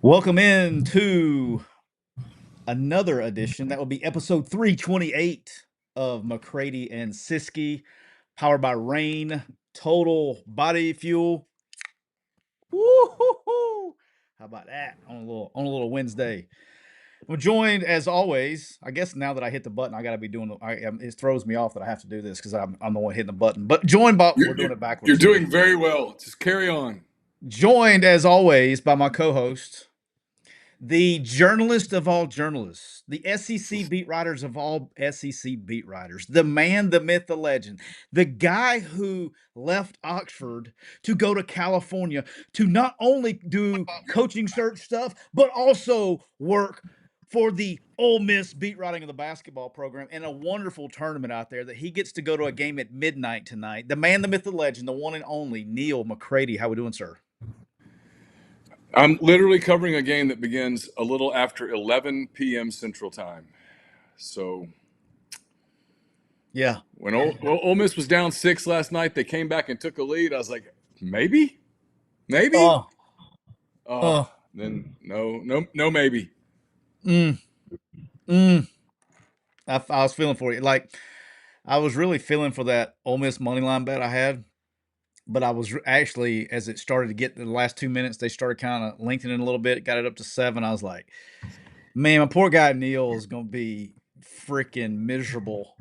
Welcome in to another edition. That will be episode 328 of McCready and Siskey, powered by Rain Total Body Fuel. Woo-hoo-hoo. How about that on a little Wednesday? I'm joined as always. I guess now that I hit the button, I got to be doing. It throws me off that I have to do this because I'm the one hitting the button. But joined by You're, we're doing you're, it you're backwards. doing very well. Just carry on. Joined as always by my co-host, the journalist of all journalists, the SEC beat writers of all SEC beat writers, the man, the myth, the legend, the guy who left Oxford to go to California to not only do coaching search stuff, but also work for the Ole Miss beat writing of the basketball program and a wonderful tournament out there that he gets to go to a game at midnight tonight. The man, the myth, the legend, the one and only Neal McCready. How we doing, sir? I'm literally covering a game that begins a little after 11 p.m. Central Time. So Yeah. when Ole Miss was down 6 last night, they came back and took a lead. I was like, maybe. Oh, Oh, oh. then no, maybe. Mm, mm. I was feeling for you. Like I was really feeling for that Ole Miss money line bet I had, but I was actually as it started to get the last 2 minutes, they started kind of lengthening a little bit. Got it up to 7. I was like, man, my poor guy Neil is going to be freaking miserable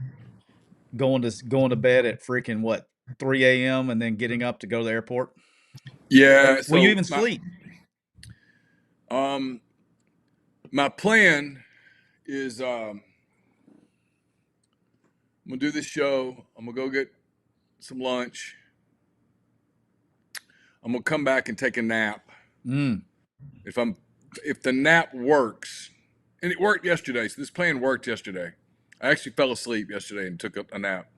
going to bed at freaking what 3 a.m. and then getting up to go to the airport. Yeah. Will you So even sleep? um my plan is I'm gonna do this show. I'm gonna go get some lunch. I'm gonna come back and take a nap. Mm. If I'm if the nap works, and it worked yesterday, so this plan worked yesterday. I actually fell asleep yesterday and took a nap.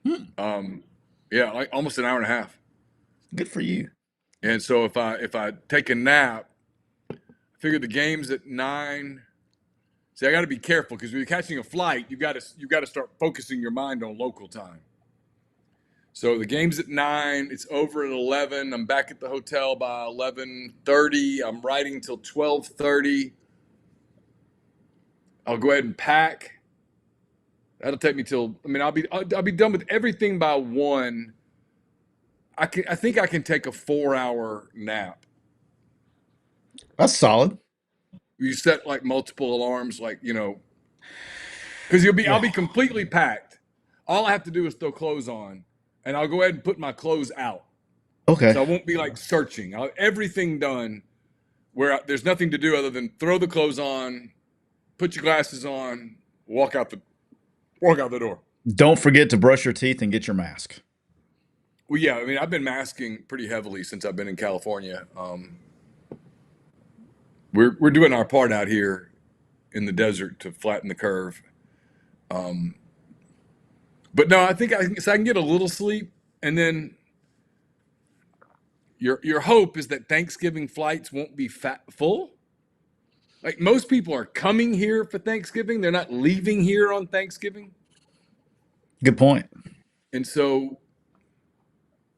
Mm. Yeah, like almost an hour and a half. Good for you. And so if I take a nap, I figure the game's at 9. See, I got to be careful because when you're catching a flight, you got to start focusing your mind on local time. So the game's at 9. It's over at 11. I'm back at the hotel by 11:30. I'm writing till 12:30. I'll go ahead and pack. That'll take me till. I mean, I'll be done with everything by 1. I think I can take a 4-hour nap. That's solid. You set like multiple alarms, like because I'll Yeah. be completely packed. All I have to do is throw clothes on, and I'll go ahead and put my clothes out. Okay. So I won't be like searching. I'll have everything done where there's nothing to do other than throw the clothes on, put your glasses on, walk out the door. Don't forget to brush your teeth and get your mask. Well, yeah, I mean, I've been masking pretty heavily since I've been in California. We're doing our part out here in the desert to flatten the curve. But no, I think so I can get a little sleep, and then your hope is that Thanksgiving flights won't be full. Like most people are coming here for Thanksgiving, they're not leaving here on Thanksgiving, Good point. and so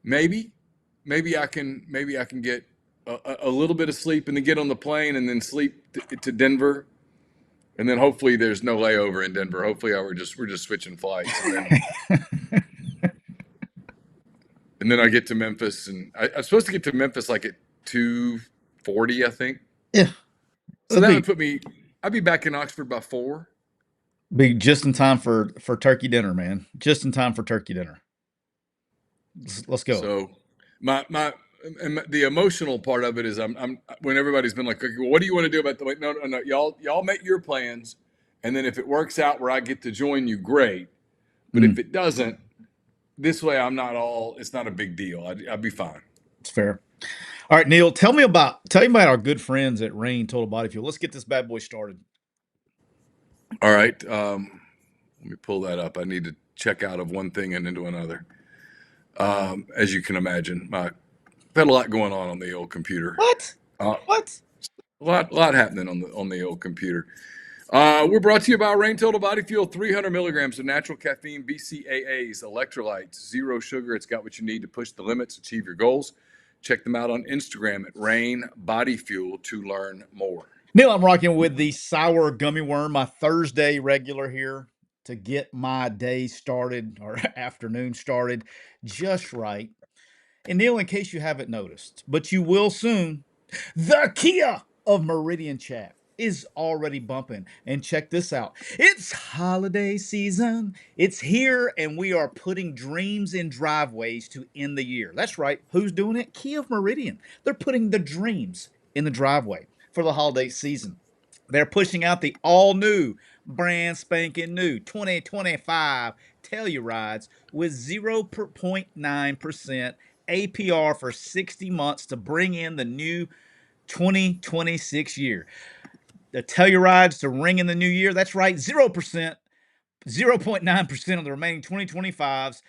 maybe maybe I can get a little bit of sleep and then get on the plane and then sleep to Denver, and then hopefully there's no layover in Denver. Hopefully we're just switching flights, and then I get to Memphis, and I'm supposed to get to Memphis like at 2:40, I think. Yeah. So It'll that would be put me. I'd be back in Oxford by 4. be just in time for turkey dinner, man. Just in time for turkey dinner. Let's go. So my and the emotional part of it is I'm when everybody's been like, okay, well, what do you want to do about the wait? No, y'all make your plans, and then if it works out where I get to join you, great. But if Mm, it doesn't, this way I'm not all. It's not a big deal. I'd be fine. it's fair. All right, Neil, tell me about our good friends at Rain Total Body Fuel. Let's get this bad boy started. All right. Let me pull that up. I need to check out of one thing and into another. As you can imagine, I've had a lot going on the old computer. What? Uh, What? lot happening on the old computer. We're brought to you by Rain Total Body Fuel, 300 milligrams of natural caffeine, BCAAs, electrolytes, zero sugar. It's got what you need to push the limits, achieve your goals. Check them out on Instagram at Rain Body Fuel to learn more. Neal, I'm rocking with the sour gummy worm, my Thursday regular here to get my day started or afternoon started just right. And Neal, in case you haven't noticed, but you will soon, the Kia of Meridian Chat is already bumping. And check this out. It's holiday season. It's here, and we are putting dreams in driveways to end the year. That's right. Who's doing it? Kia of Meridian. They're putting the dreams in the driveway for the holiday season. They're pushing out the all new, brand spanking new 2025 Tellurides with 0.9% APR for 60 months to bring in the new 2026 year. The Tellurides to ring in the new year. That's right, 0%, 0.9% on the remaining 2025s.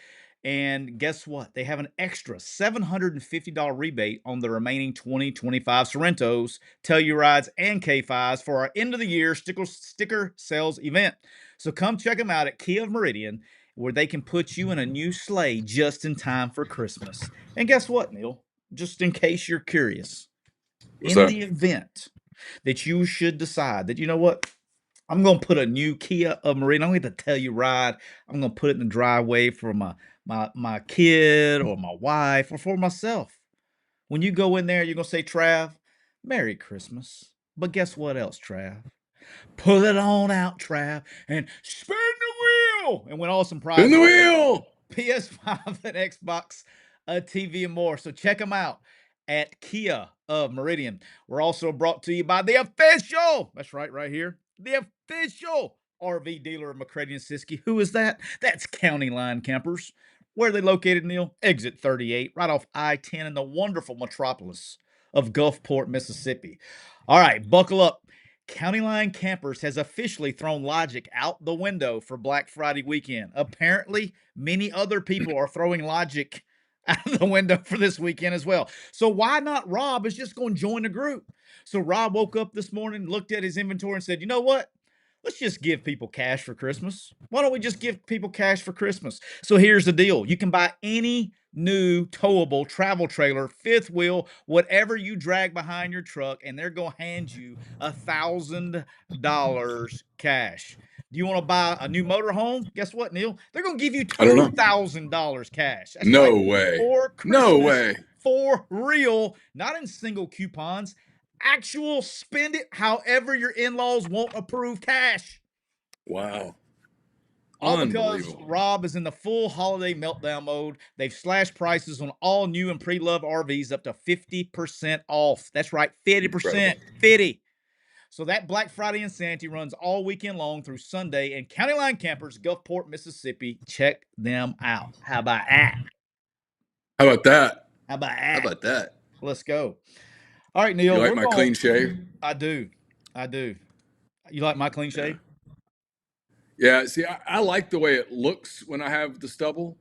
And guess what? They have an extra $750 rebate on the remaining 2025 Sorrentos, Tellurides, and K5s for our end of the year sticker sales event. So come check them out at Kia of Meridian, where they can put you in a new sleigh just in time for Christmas. And guess what, Neal? Just in case you're curious, What's in that? the event that you should decide that, you know what, I'm going to put a new Kia of Meridian. I'm going to tell you, ride. I'm going to put it in the driveway for my kid or my wife or for myself. When you go in there, you're going to say, Trav, Merry Christmas. But guess what else, Trav? Pull it on out, Trav, and spin the wheel and win awesome Spin prizes the like a wheel! PS5 and Xbox, a TV, and more. So check them out at Kia of Meridian. We're also brought to you by the official, that's right here, the official RV dealer of McCready and Siskey. Who is that? That's County Line Campers. Where are they located, Neal? Exit 38, right off I-10 in the wonderful metropolis of Gulfport, Mississippi. All right, buckle up. County Line Campers has officially thrown logic out the window for Black Friday weekend. Apparently, many other people are throwing logic out of the window for this weekend as well. So why not Rob is just going to join the group? So Rob woke up this morning, looked at his inventory and said, you know what? Let's just give people cash for Christmas. Why don't we just give people cash for Christmas? So here's the deal. You can buy any new towable travel trailer, fifth wheel, whatever you drag behind your truck, and they're going to hand you $1,000 cash. Do you want to buy a new motorhome? Guess what, Neal? They're going to give you I don't know. $2,000 cash. That's right. No way. For No Christmas, way. for real, not in single coupons. Actual spend it however your in-laws won't approve cash. Wow. All because Unbelievable. Rob is in the full holiday meltdown mode. They've slashed prices on all new and pre-loved RVs up to 50% off. That's right, 50%. Incredible. 50. So that Black Friday insanity runs all weekend long through Sunday. And County Line Campers, Gulfport, Mississippi, check them out. How about that? How about that? How about How that? about that? Let's go. All right, You Neal, like we're my going. clean shave? I do. You like my clean Yeah. shave? Yeah. See, I like the way it looks when I have the stubble,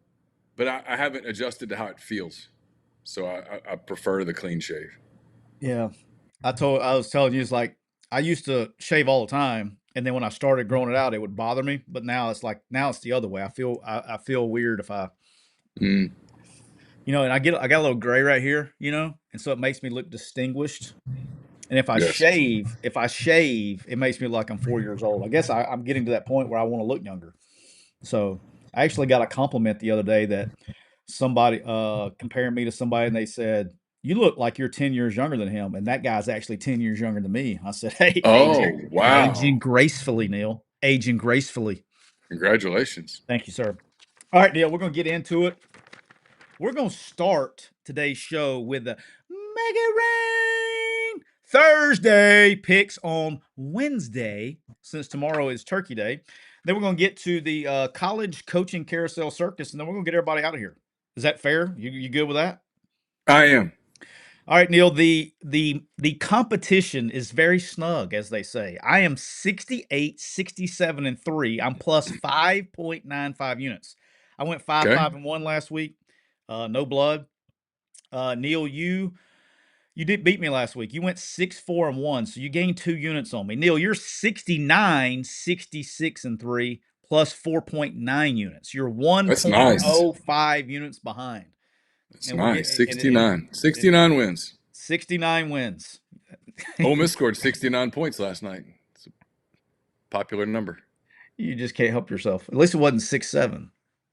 but I haven't adjusted to how it feels. So I prefer the clean shave. Yeah. I was telling you, it's like I used to shave all the time, and then when I started growing it out, it would bother me. But now it's like now it's the other way. I feel weird if I, Mm, and I got a little gray right here, and so it makes me look distinguished. And yes. if I shave, it makes me look like I'm 4 years old. I guess I'm getting to that point where I want to look younger. So I actually got a compliment the other day that somebody comparing me to somebody, and they said, "You look like you're 10 years younger than him," and that guy's actually 10 years younger than me. I said, "Hey, Oh, wow. aging gracefully, Neal. Aging gracefully." Congratulations. Thank you, sir. All right, Neal, we're gonna get into it. We're gonna start today's show with the Make It Rain Thursday picks on Wednesday, since tomorrow is Turkey Day. Then we're gonna get to the college coaching carousel circus, and then we're gonna get everybody out of here. Is that fair? You good with that? I am. All right, Neal. The competition is very snug, as they say. I am 68, 67, and 3. I'm plus 5.95 units. I went 5, Okay. 5, and 1 last week. No blood. Neal, you did beat me last week. You went 6, 4, and 1, so you gained 2 units on me. Neal, you're 69, 66, and 3 plus 4.9 units. You're That's nice. 1.05 units behind. That's and we're nice. getting and 69. 69 wins. 69 wins. Ole Miss scored 69 points last night. It's a popular number. You just can't help yourself. At least it wasn't 6-7.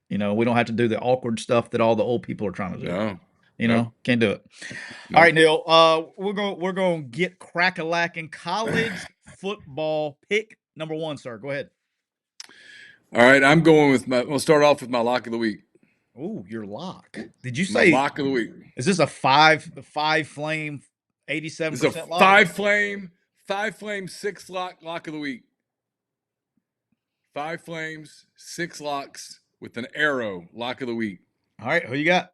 We don't have to do the awkward stuff that all the old people are trying to do. No. Nope. Can't do it. All Nope. right, Neil. We're going to get crack-a-lacking college football pick number 1, sir. Go ahead. All right, we'll start off with my lock of the week. Oh, your lock. Did you My say lock of the week. is this a five flame This is a 87% lock? five flame, 6 lock of the week. 5 flames, 6 locks with an arrow lock of the week. All right, who you got?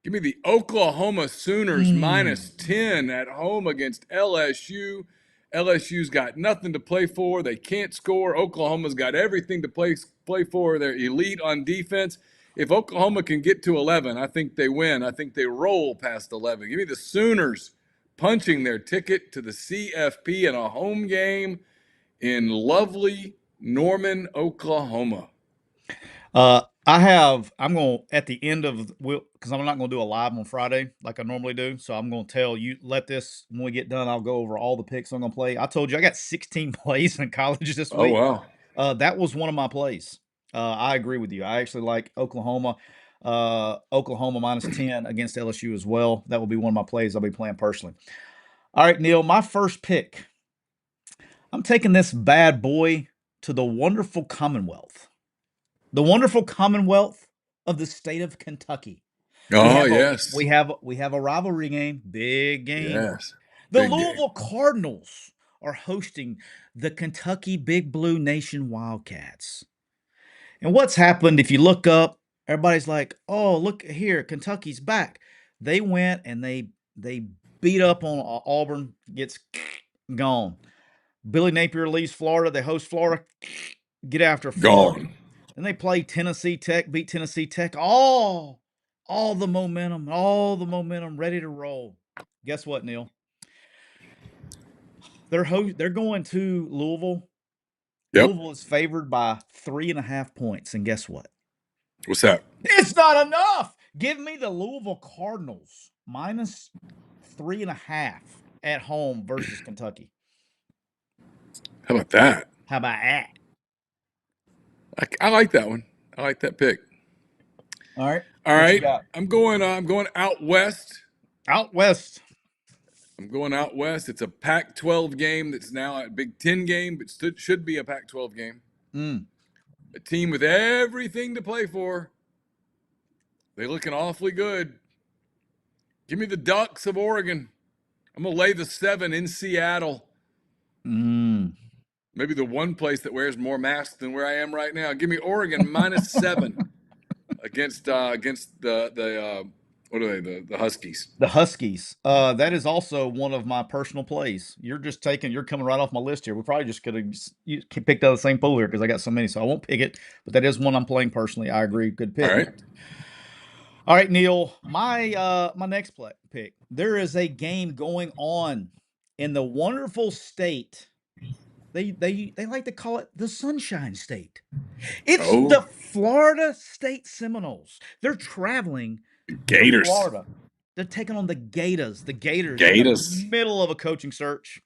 Give me the Oklahoma Sooners -10 at home against LSU. LSU's got nothing to play for. They can't score. Oklahoma's got everything to play for. They're elite on defense. If Oklahoma can get to 11, I think they win. I think they roll past 11. Give me the Sooners punching their ticket to the CFP in a home game in lovely Norman, Oklahoma. I'm going to, at the end of, because I'm not going to do a live on Friday like I normally do. So I'm going to tell you, when we get done, I'll go over all the picks I'm going to play. I told you I got 16 plays in college this Oh, week. wow. That was one of my plays. I agree with you. I actually like Oklahoma. Oklahoma -10 against LSU as well. That will be one of my plays I'll be playing personally. All right, Neil, my first pick. I'm taking this bad boy to the wonderful Commonwealth. The wonderful Commonwealth of the state of Kentucky. Oh, yes. We have a rivalry game, big game. Yes. The Big game. Louisville Cardinals are hosting the Kentucky Big Blue Nation Wildcats. And what's happened, if you look up, everybody's like, "Oh, look here, Kentucky's back." They went and they beat up on Auburn, gets gone. Billy Napier leaves Florida. They host Florida, get after Florida. Gone. Then they play Tennessee Tech, beat Tennessee Tech. All the momentum ready to roll. Guess what, Neil? They're going to Louisville. Yep. Louisville is favored by 3.5 points, and guess what? What's that? It's not enough. Give me the Louisville Cardinals -3.5 at home versus Kentucky. How about that? How about that? I like that one. I like that pick. All right. All What you right. got? I'm going out west. Out west. I'm going out west. It's a Pac-12 game that's now a Big Ten game, but should be a Pac-12 game. A team with everything to play for. They're looking awfully good. Give me the Ducks of Oregon. I'm going to lay the 7 in Seattle. Maybe the one place that wears more masks than where I am right now. Give me Oregon -7 against the what are they? The Huskies. The Huskies. That is also one of my personal plays. You're coming right off my list here. We probably just could have picked out the same pool here because I got so many, so I won't pick it. But that is one I'm playing personally. I agree. Good pick. All right. All right, Neil. My next pick. There is a game going on in the wonderful state. They like to call it the Sunshine State. It's the Florida State Seminoles. They're traveling Gators. to Florida. They're taking on the Gators. The Gators. Gators. In the middle of a coaching search.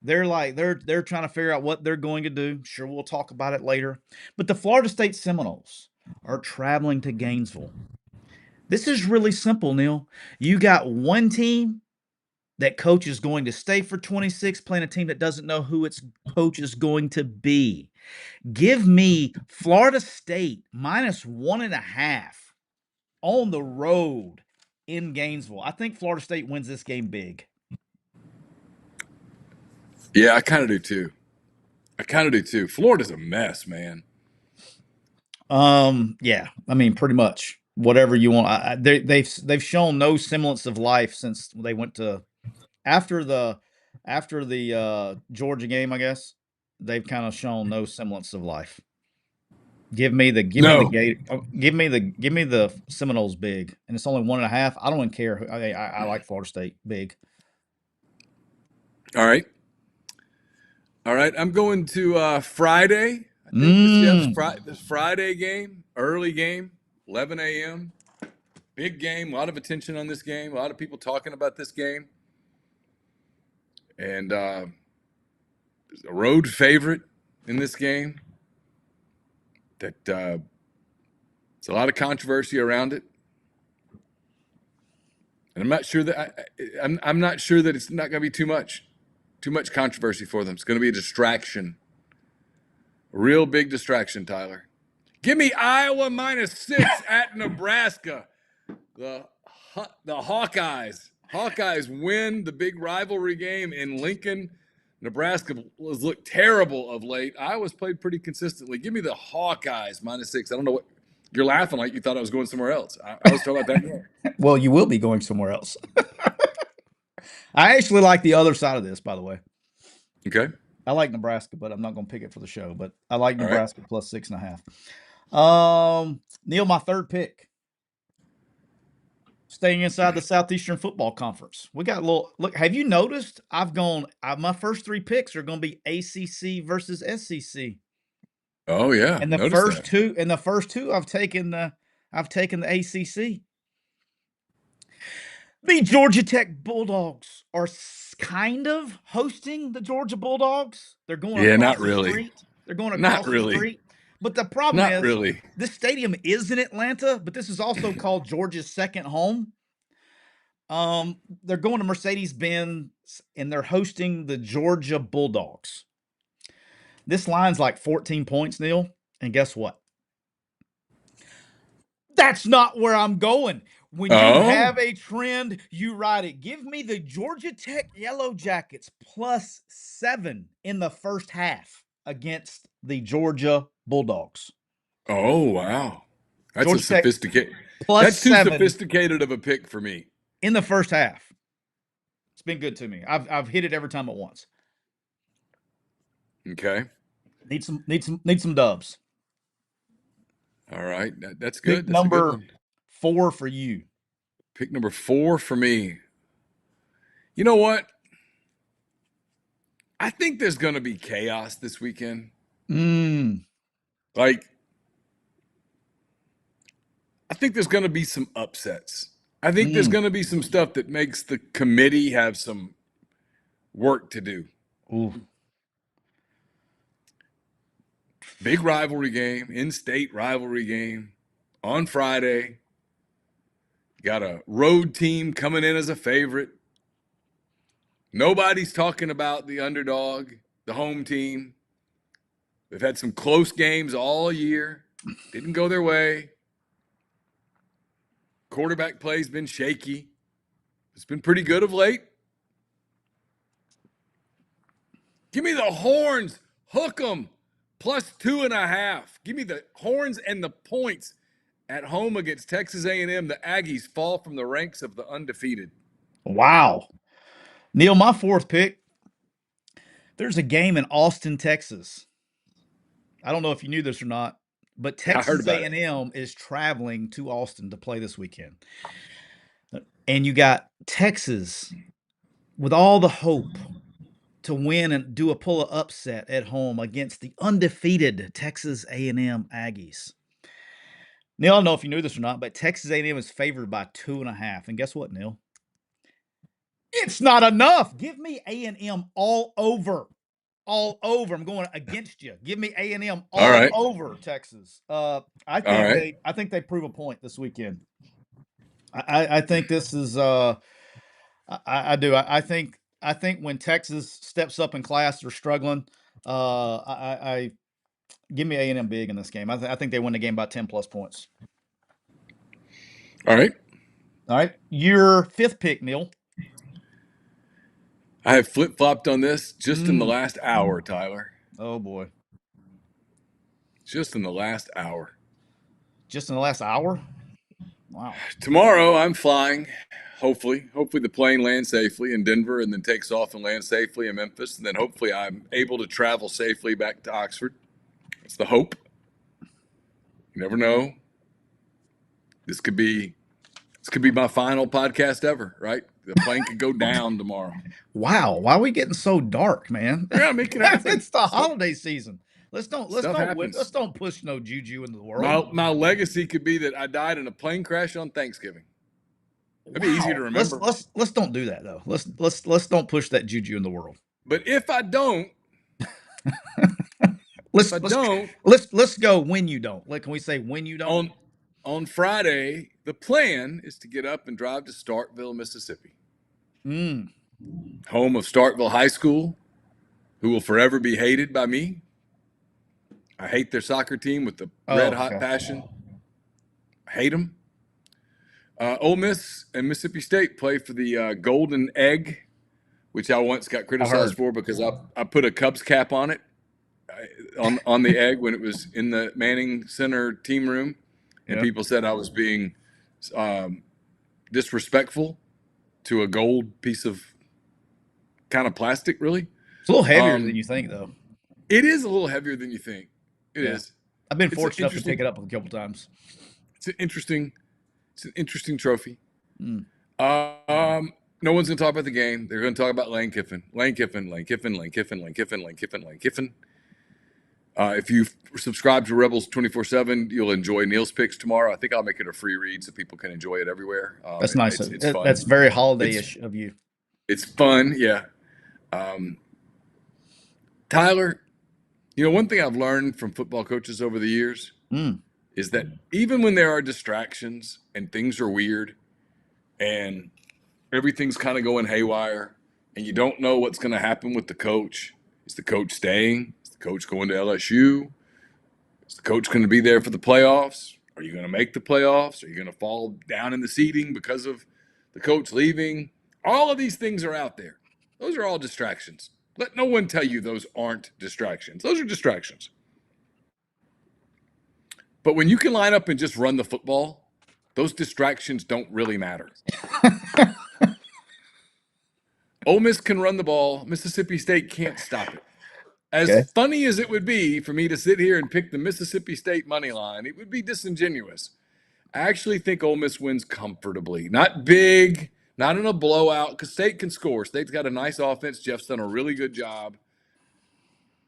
They're trying to figure out what they're going to do. Sure, we'll talk about it later. But the Florida State Seminoles are traveling to Gainesville. This is really simple, Neil. You got one team that coach is going to stay for 26, playing a team that doesn't know who its coach is going to be. Give me Florida State -1.5 on the road in Gainesville. I think Florida State wins this game big. Yeah, I kind of do too. Florida's a mess, man. Yeah, I mean, pretty much whatever you want. They've shown no semblance of life since they went to after the Georgia game. I guess they've kind of shown no semblance of life. Give me the Seminoles big, and it's only 1.5. I don't even care. I like Florida State big. All right. I'm going to Friday. I think this Friday game, early game, 11 a.m. Big game, a lot of attention on this game, a lot of people talking about this game. And a road favorite in this game that there's a lot of controversy around it. And I'm not sure that I'm not sure that it's not going to be too much controversy for them. It's going to be a distraction, a real big distraction. Tyler, give me Iowa -6 at Nebraska. The Hawkeyes. Hawkeyes win the big rivalry game in Lincoln. Nebraska has looked terrible of late. Iowa's played pretty consistently. Give me the Hawkeyes -6. I don't know what you're laughing like. You thought I was going somewhere else. I was talking about that game. Well, you will be going somewhere else. I actually like the other side of this, by the way. Okay. I like Nebraska, but I'm not going to pick it for the show. But I like All right. Nebraska +6.5. Neal, my third pick. Staying inside the Southeastern Football Conference. We got a little look. Have you noticed? My first three picks are going to be ACC versus SEC. Oh yeah. And the Noticed first two, I've taken the ACC. The Georgia Tech Bulldogs are kind of hosting the Georgia Bulldogs. They're going Yeah, across not the really. street. They're going Not across the really. street. But the problem Not is, really. this stadium is in Atlanta, but this is also called Georgia's second home. They're going to Mercedes-Benz, and they're hosting the Georgia Bulldogs. This line's like 14 points, Neal. And guess what? That's not where I'm going. When you have a trend, you ride it. Give me the Georgia Tech Yellow Jackets +7 in the first half against the Georgia Bulldogs. Oh wow. That's Georgia a sophisticated. Tech That's too +7 sophisticated of a pick for me. in the first half. It's been good to me. I've hit it every time at once. Okay. Need some dubs. All right. That's good. Pick That's a good number one. 4 for you. Pick number 4 for me. You know what? I think there's going to be chaos this weekend. Like, I think there's going to be some upsets. I think there's going to be some stuff that makes the committee have some work to do. Ooh. Big rivalry game, in-state rivalry game on Friday. Got a road team coming in as a favorite. Nobody's talking about the underdog, the home team. They've had some close games all year. Didn't go their way. Quarterback play's been shaky. It's been pretty good of late. Give me the Horns. Hook 'em. +2.5. Give me the Horns and the points at home against Texas A&M. The Aggies fall from the ranks of the undefeated. Wow. Neal, my fourth pick. There's a game in Austin, Texas. I don't know if you knew this or not, but Texas A&M is traveling to Austin to play this weekend. And you got Texas with all the hope to win and do a pull upset at home against the undefeated Texas A&M Aggies. Neal, I don't know if you knew this or not, but Texas A&M is favored by 2.5. And guess what, Neal? It's not enough. Give me A&M all over. All over. I'm going against you. Give me A&M all over Texas. I think they prove a point this weekend. I think this is I do. I think when Texas steps up in class, they're struggling. I give me A&M big in this game. I think they win the game by 10+ points. All right. Your fifth pick, Neal. I have flip-flopped on this just in the last hour, Tyler. Oh boy. Just in the last hour. Just in the last hour? Wow. Tomorrow I'm flying. Hopefully the plane lands safely in Denver and then takes off and lands safely in Memphis. And then hopefully I'm able to travel safely back to Oxford. It's the hope. You never know. This could be my final podcast ever, right? The plane could go down tomorrow. Wow. Why are we getting so dark, man? Yeah, make it happen. It's the holiday season. Stuff let's happens. don't push no juju into the world. My legacy could be that I died in a plane crash on Thanksgiving. That'd be easy to Wow. remember. Let's don't do that though. Let's don't push that juju in the world. But if I don't, if Let's I don't, let's go when you don't. Like, can we say when you don't? on Friday, the plan is to get up and drive to Starkville, Mississippi, Mm. home of Starkville High School, who will forever be hated by me. I hate their soccer team with the red Oh, hot okay. passion. I hate them. Ole Miss and Mississippi State play for the Golden Egg, which I once got I criticized heard. for because I put a Cubs cap on it, on the egg when it was in the Manning Center team room, and Yeah. people said I was being disrespectful to a gold piece of kind of plastic. Really, It's a little heavier than um, you think, though. it is a little heavier than you think. It Yeah. is. I've been It's an fortunate enough to pick interesting. it up a couple times. It's an interesting. It's an interesting trophy. Mm. No one's going to talk about the game. They're going to talk about Lane Kiffin. Lane Kiffin, Lane Kiffin, Lane Kiffin, Lane Kiffin, Lane Kiffin, Lane Kiffin. If you subscribe to Rebels 24/7, you'll enjoy Neal's picks tomorrow. I think I'll make it a free read so people can enjoy it everywhere. That's nice. It's That's fun. very It's holiday-ish of you. it's fun, yeah. Um, Tyler, one thing I've learned from football coaches over the years Mm. is that even when there are distractions and things are weird and everything's kind of going haywire and you don't know what's going to happen with the coach. Is the coach staying? Is the coach going to LSU? Is the coach going to be there for the playoffs? Are you going to make the playoffs? Are you going to fall down in the seeding because of the coach leaving? All of these things are out there. Those are all distractions. Let no one tell you those aren't distractions. Those are distractions. But when you can line up and just run the football, those distractions don't really matter. Ole Miss can run the ball. Mississippi State can't stop it. As Okay. funny as it would be for me to sit here and pick the Mississippi State money line, it would be disingenuous. I actually think Ole Miss wins comfortably. Not big, not in a blowout, because State can score. State's got a nice offense. Jeff's done a really good job.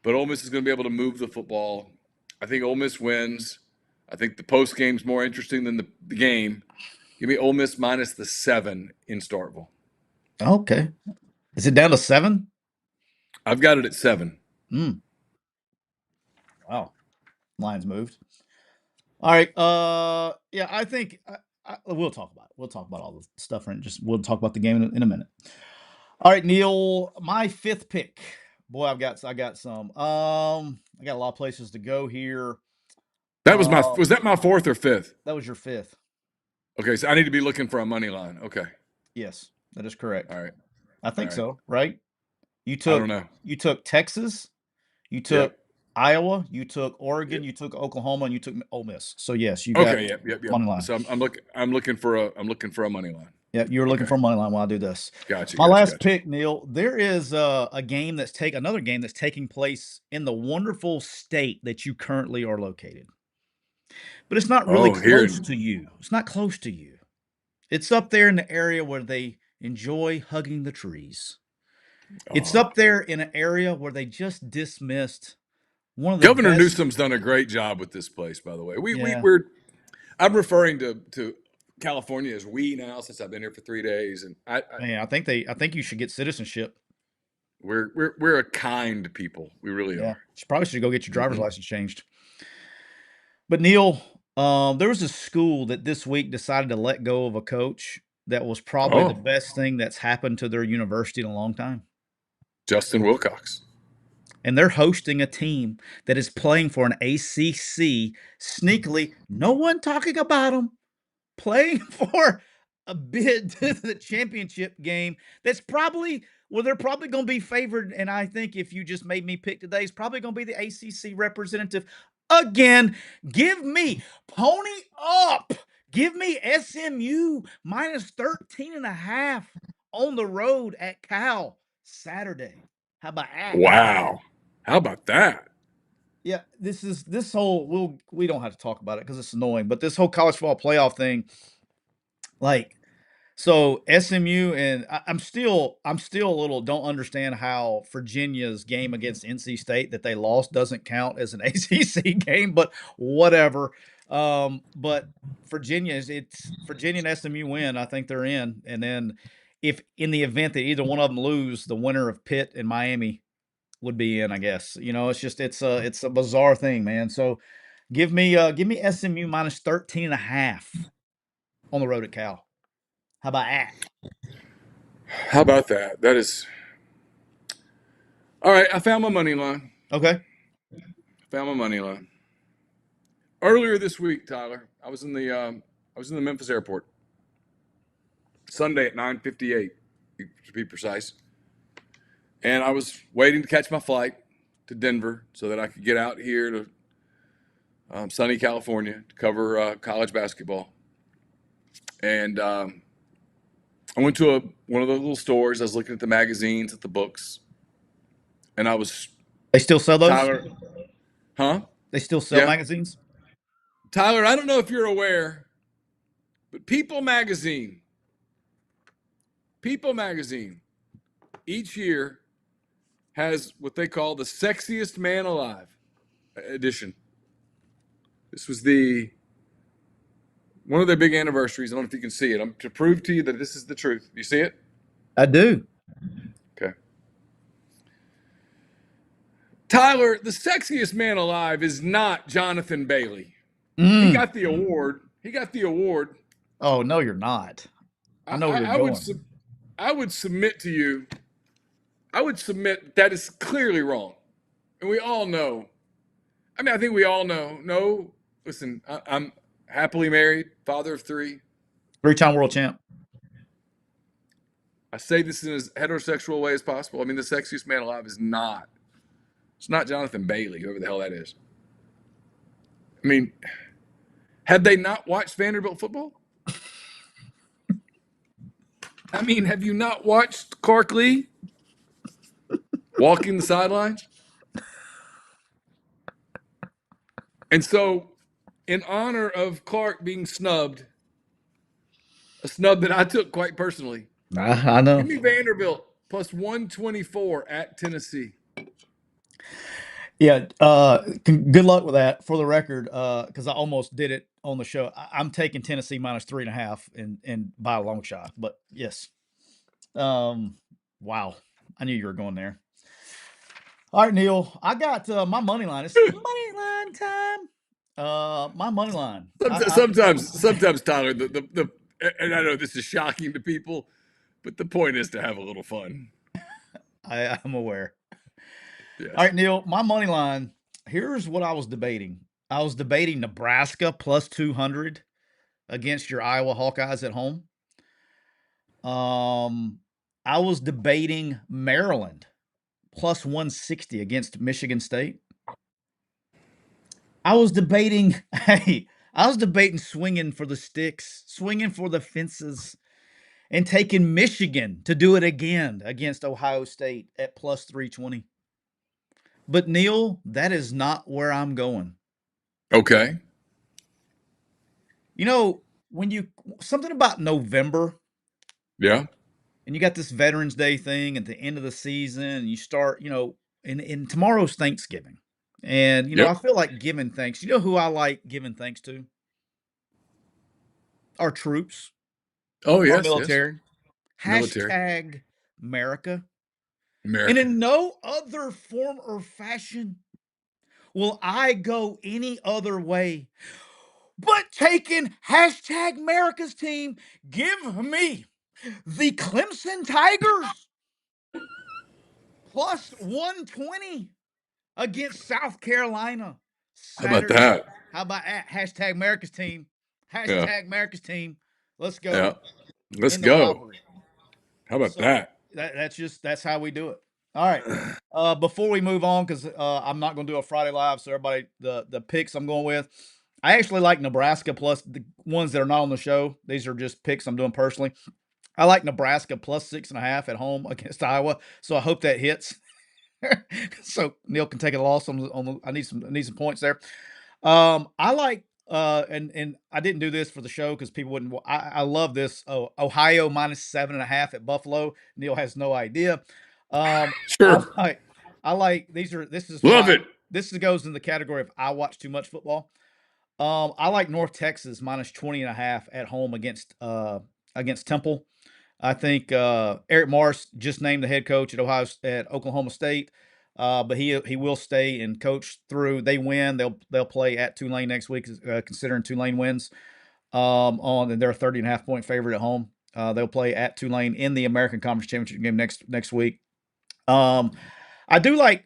But Ole Miss is going to be able to move the football. I think Ole Miss wins. I think the post game's more interesting than the game. Give me Ole Miss minus the 7 in Starkville. Okay. Is it down to 7? I've got it at 7. Mm. Wow. Lines moved. All right. Yeah, I think we'll talk about it. We'll talk about all the stuff and we'll talk about the game in a minute. All right, Neal, my 5th pick. Boy, I got some. I got a lot of places to go here. Was that my 4th or 5th? That was your 5th. Okay, so I need to be looking for a money line. Okay. Yes, that is correct. All right. I think All right. so, right? I don't know. You took Texas, you took Yep. Iowa, you took Oregon, Yep. you took Oklahoma, and you took Ole Miss. So yes, you got Okay. Yep. money line. So I'm looking for a money line. Yeah, you were looking Okay. for money line while I do this. Gotcha. My last Gotcha. pick, Neal. There is another game that's taking place in the wonderful state that you currently are located, but it's not really Oh, here. close to you. It's not close to you. It's up there in the area where they enjoy hugging the trees. It's Oh. up there in an area where they just dismissed one of the Governor best. Newsom's done a great job with this place, by the way. Yeah. I'm referring to California as we now since I've been here for 3 days, and Man, I think you should get citizenship. we're a kind people. We really Yeah, are. you probably should go get your driver's Mhm. license changed. But Neal, there was a school that this week decided to let go of a coach that was probably the Oh, best thing that's happened to their university in a long time. Justin Wilcox. And they're hosting a team that is playing for an ACC, sneakily, no one talking about them, playing for a bid to the championship game that's probably, well, they're probably going to be favored. And I think if you just made me pick today, it's probably going to be the ACC representative again. Give me pony up. Give me SMU minus 13.5 on the road at Cal Saturday. How about that? Wow. How about that? Yeah, this whole we don't have to talk about it because it's annoying, but this whole college football playoff thing, like So SMU and I'm still a little don't understand how Virginia's game against NC State that they lost doesn't count as an ACC game, but whatever. But it's Virginia and SMU win. I think they're in, and then if in the event that either one of them lose, the winner of Pitt and Miami would be in. I guess it's just it's a bizarre thing, man. So give me SMU minus 13.5 on the road at Cal. How about that? How about that? That is all right. I found my money line. Okay. Found my money line. Earlier this week, Tyler, I was in the Memphis airport. Sunday at 9:58, to be precise. And I was waiting to catch my flight to Denver so that I could get out here to sunny California to cover college basketball. And I went to one of the little stores. I was looking at the magazines, at the books, and I was They still sell those? Tyler, huh? They still sell Yeah, magazines? Tyler. I don't know if you're aware, but People Magazine, each year has what they call the Sexiest Man Alive edition. This was one of their big anniversaries. I don't know if you can see it. I'm to prove to you that this is the truth. You see it? I do. Okay. Tyler, the sexiest man alive is not Jonathan Bailey. He Mm. got the award. He got the award. Oh, no, you're not. I know where you're I would going. I would submit to you. I would submit that is clearly wrong, and we all know. I mean, I think we all know. No, listen, I'm happily married, father of three. Three-time world champ. I say this in as heterosexual way as possible. I mean, the sexiest man alive is not. It's not Jonathan Bailey, whoever the hell that is. I mean, had they not watched Vanderbilt football? I mean, have you not watched Clark Lee walking the sidelines? And so, in honor of Clark being snubbed, a snub that I took quite personally, I give know. me Vanderbilt plus 124 at Tennessee. Yeah, good luck with that. For the record, because I almost did it on the show. I'm taking Tennessee minus 3.5 and by a long shot. But yes. Um, wow. I knew you were going there. All right, Neil. I got my money line. It's money line time. My money line. Sometimes, Tyler, and I know this is shocking to people, but the point is to have a little fun. I'm aware. All Yes. right, Neil, my money line. Here's what I was debating. I was debating Nebraska plus 200 against your Iowa Hawkeyes at home. I was debating Maryland plus 160 against Michigan State. I was debating, hey, I was debating swinging for the sticks, swinging for the fences, and taking Michigan to do it again against Ohio State at plus 320. But Neil, that is not where I'm going. Okay. You know, when you something about November Yeah. and you got this Veterans Day thing at the end of the season, and you start, and tomorrow's Thanksgiving. And I Yep. feel like giving thanks. You know who I like giving thanks to? Our troops, Oh our yes, yes. military. Military. Hashtag America. And America. in no other form or fashion will I go any other way but taking hashtag America's team. Give me the Clemson Tigers plus 120 against South Carolina How about Saturday. that? How about that? Hashtag America's team. Yeah. Hashtag America's team. Let's Yeah. go Let's in the go. robbery. How about So that? that's how we do it. All right. Before we move on, because I'm not going to do a Friday live, so everybody the picks I'm going with. I actually like Nebraska plus the ones that are not on the show. These are just picks I'm doing personally. I like Nebraska plus 6.5 at home against Iowa, so I hope that hits. So Neil can take a loss on the. I need some points there. I like and I didn't do this for the show because people wouldn't. I love this. Oh, Ohio minus 7.5 at Buffalo. Neil has no idea. I Sure. like I like these are this is Love why it. this goes in the category of I watch too much football. I like North Texas minus 20.5 at home against Temple. I think Eric Morris just named the head coach at Oklahoma State, but he will stay and coach through. They win, they'll play at Tulane next week, considering Tulane wins. And they're a 30.5 point favorite at home. They'll play at Tulane in the American Conference Championship game next week. Um, I do like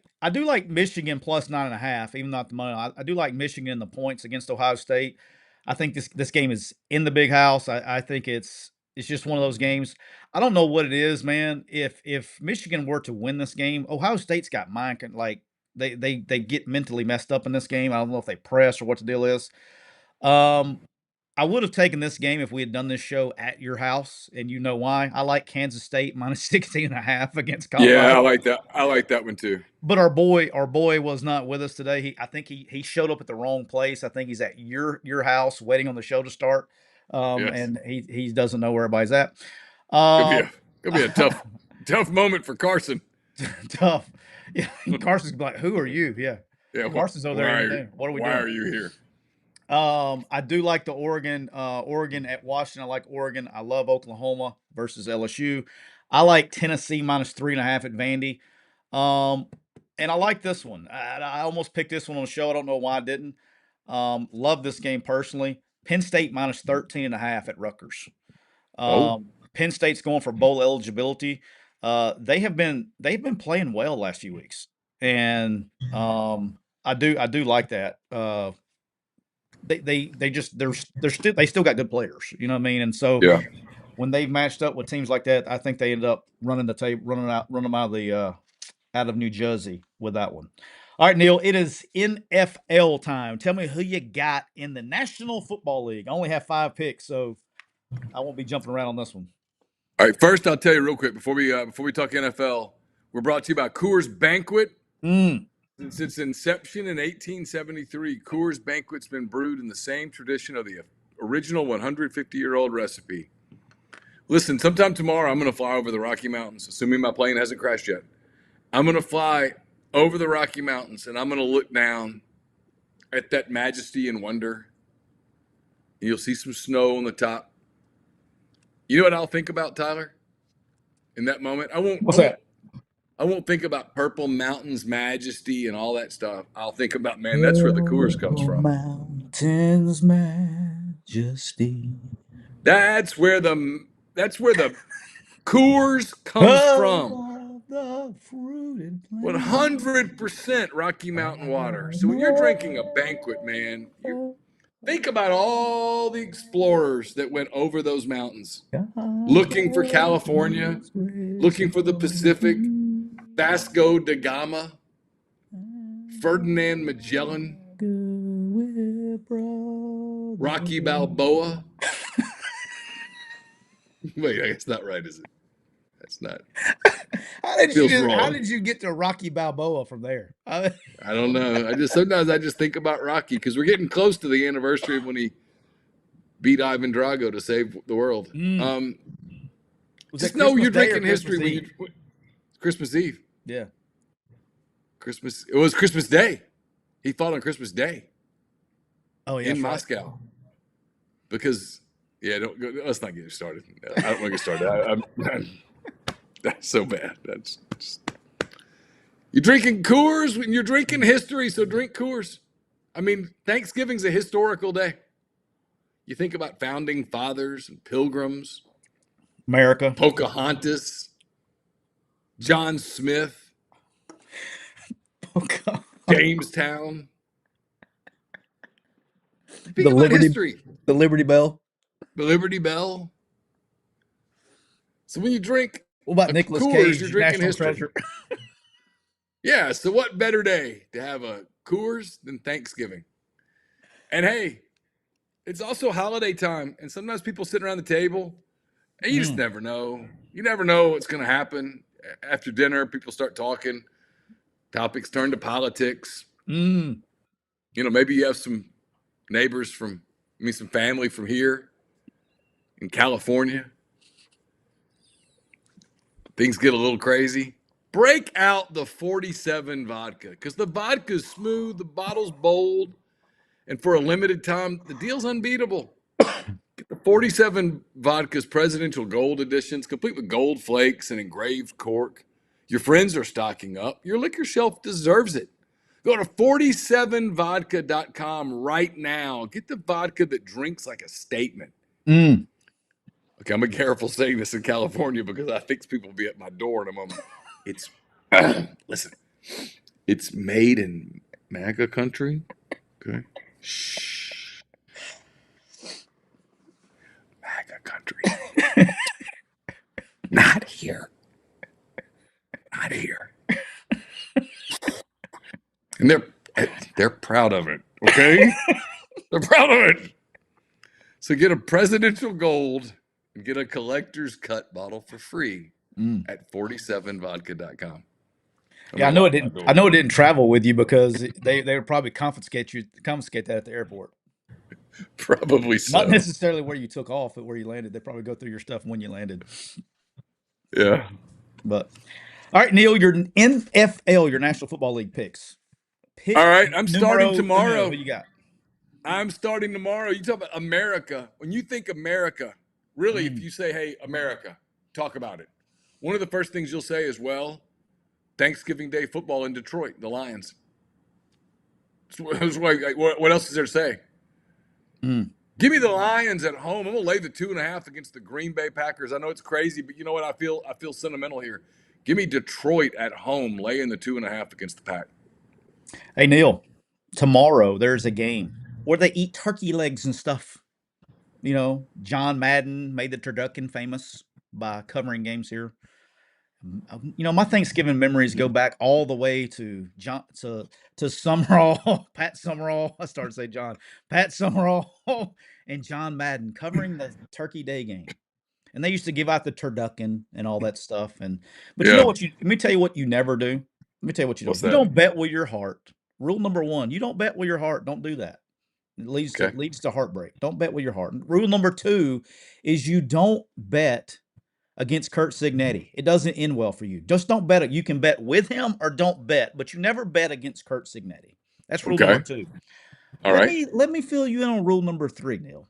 Michigan plus 9.5, even not the money. I do like Michigan in the points against Ohio State. I think this game is in the big house. I think it's just one of those games. I don't know what it is, man. If Michigan were to win this game, Ohio State's got like they get mentally messed up in this game. I don't know if they press or what the deal is. Um, I would have taken this game if we had done this show at your house, and you know why. I like Kansas State minus 16.5 against Yeah, I Colorado. like that. I like that one too. But our boy was not with us today. I think he showed up at the wrong place. I think he's at your house waiting on the show to start. Yes. And he doesn't know where everybody's at. Could be Um, a tough moment for Carson. tough. Yeah, Carson's like, who are you? Yeah, Yeah. Carson's over there anything. What are we Why doing? are you here? I do like the Oregon at Washington. I like Oregon. I love Oklahoma versus LSU. I like Tennessee minus 3.5 at Vandy. Um, and I like this one. I almost picked this one on the show. I don't know why I didn't. Love this game personally. Penn State minus 13.5 at Rutgers. Oh, Penn State's going for bowl eligibility. They've been playing well last few weeks, and I do like that. They just they still got good players. You know what I mean? And so yeah. when they've matched up with teams like that, I think they end up running the tape, running them out of New Jersey with that one. All right, Neil, it is NFL time. Tell me who you got in the National Football League. I only have 5 picks, so I won't be jumping around on this one. All right. First, I'll tell you real quick before we talk NFL. We're brought to you by Coors Banquet. Mm. Since its inception in 1873, Coors Banquet's been brewed in the same tradition of the original 150-year-old recipe. Listen, sometime tomorrow I'm going to fly over the Rocky Mountains, assuming my plane hasn't crashed yet. I'm going to fly over the Rocky Mountains, and I'm going to look down at that majesty and wonder. And you'll see some snow on the top. You know what I'll think about, Tyler? In that moment, I won't. What's I won't. that? I won't think about Purple Mountain's majesty and all that stuff. I'll think about, man, that's where the Coors comes Purple from. Mountains majesty. That's where the Coors comes from. Of the fruited plant. 100% Rocky Mountain water. So when you're drinking a banquet, man, think about all the explorers that went over those mountains, looking for California, looking for the Pacific, Vasco da Gama, Ferdinand Magellan, Rocky Balboa. Wait, that's not right, is it? That's not. How did you get to Rocky Balboa from there? I don't know. Sometimes I just think about Rocky because we're getting close to the anniversary of when he beat Ivan Drago to save the world. Just know you're drinking history when you Christmas Eve. Yeah. It was Christmas Day. He fought on Christmas Day. Oh yeah. In Moscow. Because let's not get started. I don't want to get started. That's so bad. That's just, you're drinking Coors when you're drinking history, so drink Coors. I mean, Thanksgiving's a historical day. You think about founding fathers and pilgrims, America, Pocahontas, John Smith, Jamestown. Think about history. The Liberty Bell. The Liberty Bell. So when you drink what about Nicolas Coors, Cage, you're drinking National history. Treasure. Yeah, so what better day to have a Coors than Thanksgiving? And hey, it's also holiday time, and sometimes people sit around the table, and you just never know. You never know what's going to happen. After dinner, people start talking. Topics turn to politics. Mm. Maybe you have some neighbors some family from here in California. Things get a little crazy. Break out the 47 vodka because the vodka's smooth, the bottle's bold, and for a limited time, the deal's unbeatable. Get the 47 vodka's presidential gold editions, complete with gold flakes and engraved cork. Your friends are stocking up. Your liquor shelf deserves it. Go to 47vodka.com right now. Get the vodka that drinks like a statement. Mm. Okay, I'm gonna be careful saying this in California because I think people will be at my door in a moment. It's listen, it's made in MAGA country. Okay. Shh. MAGA country. Not here. Not here. And they're proud of it. Okay? They're proud of it. So get a presidential gold and get a collector's cut bottle for free at 47vodka.com. Yeah, I know it didn't. I know it didn't travel with you because they would probably confiscate that at the airport. Probably so. Not necessarily where you took off, but where you landed. They probably go through your stuff when you landed. Yeah. But all right, Neal, your NFL, your National Football League picks. All right, I'm starting tomorrow. Who you got? I'm starting tomorrow. You talk about America. When you think America, really, if you say, hey, America, talk about it. One of the first things you'll say is, well, Thanksgiving Day football in Detroit, the Lions. What else is there to say? Give me the Lions at home. I'm gonna lay the 2.5 against the Green Bay Packers. I know it's crazy, but you know what? I feel sentimental here. Give me Detroit at home, laying the 2.5 against the Pack. Hey Neal, tomorrow there's a game where they eat turkey legs and stuff. You know, John Madden made the turducken famous by covering games here. You know, my Thanksgiving memories go back all the way to Summerall, Pat Summerall. I started to say John, Pat Summerall, and John Madden covering the Turkey Day game. And they used to give out the turducken and all that stuff. But you know what? Let me tell you what you never do. Let me tell you what you don't. You don't bet with your heart. Rule number 1: you don't bet with your heart. Don't do that. It leads to heartbreak. Don't bet with your heart. Rule number 2 is you don't bet against Curt Cignetti. It doesn't end well for you. Just don't bet it. You can bet with him or don't bet, but you never bet against Curt Cignetti. That's rule number 2. Let me fill you in on rule number 3, Neal.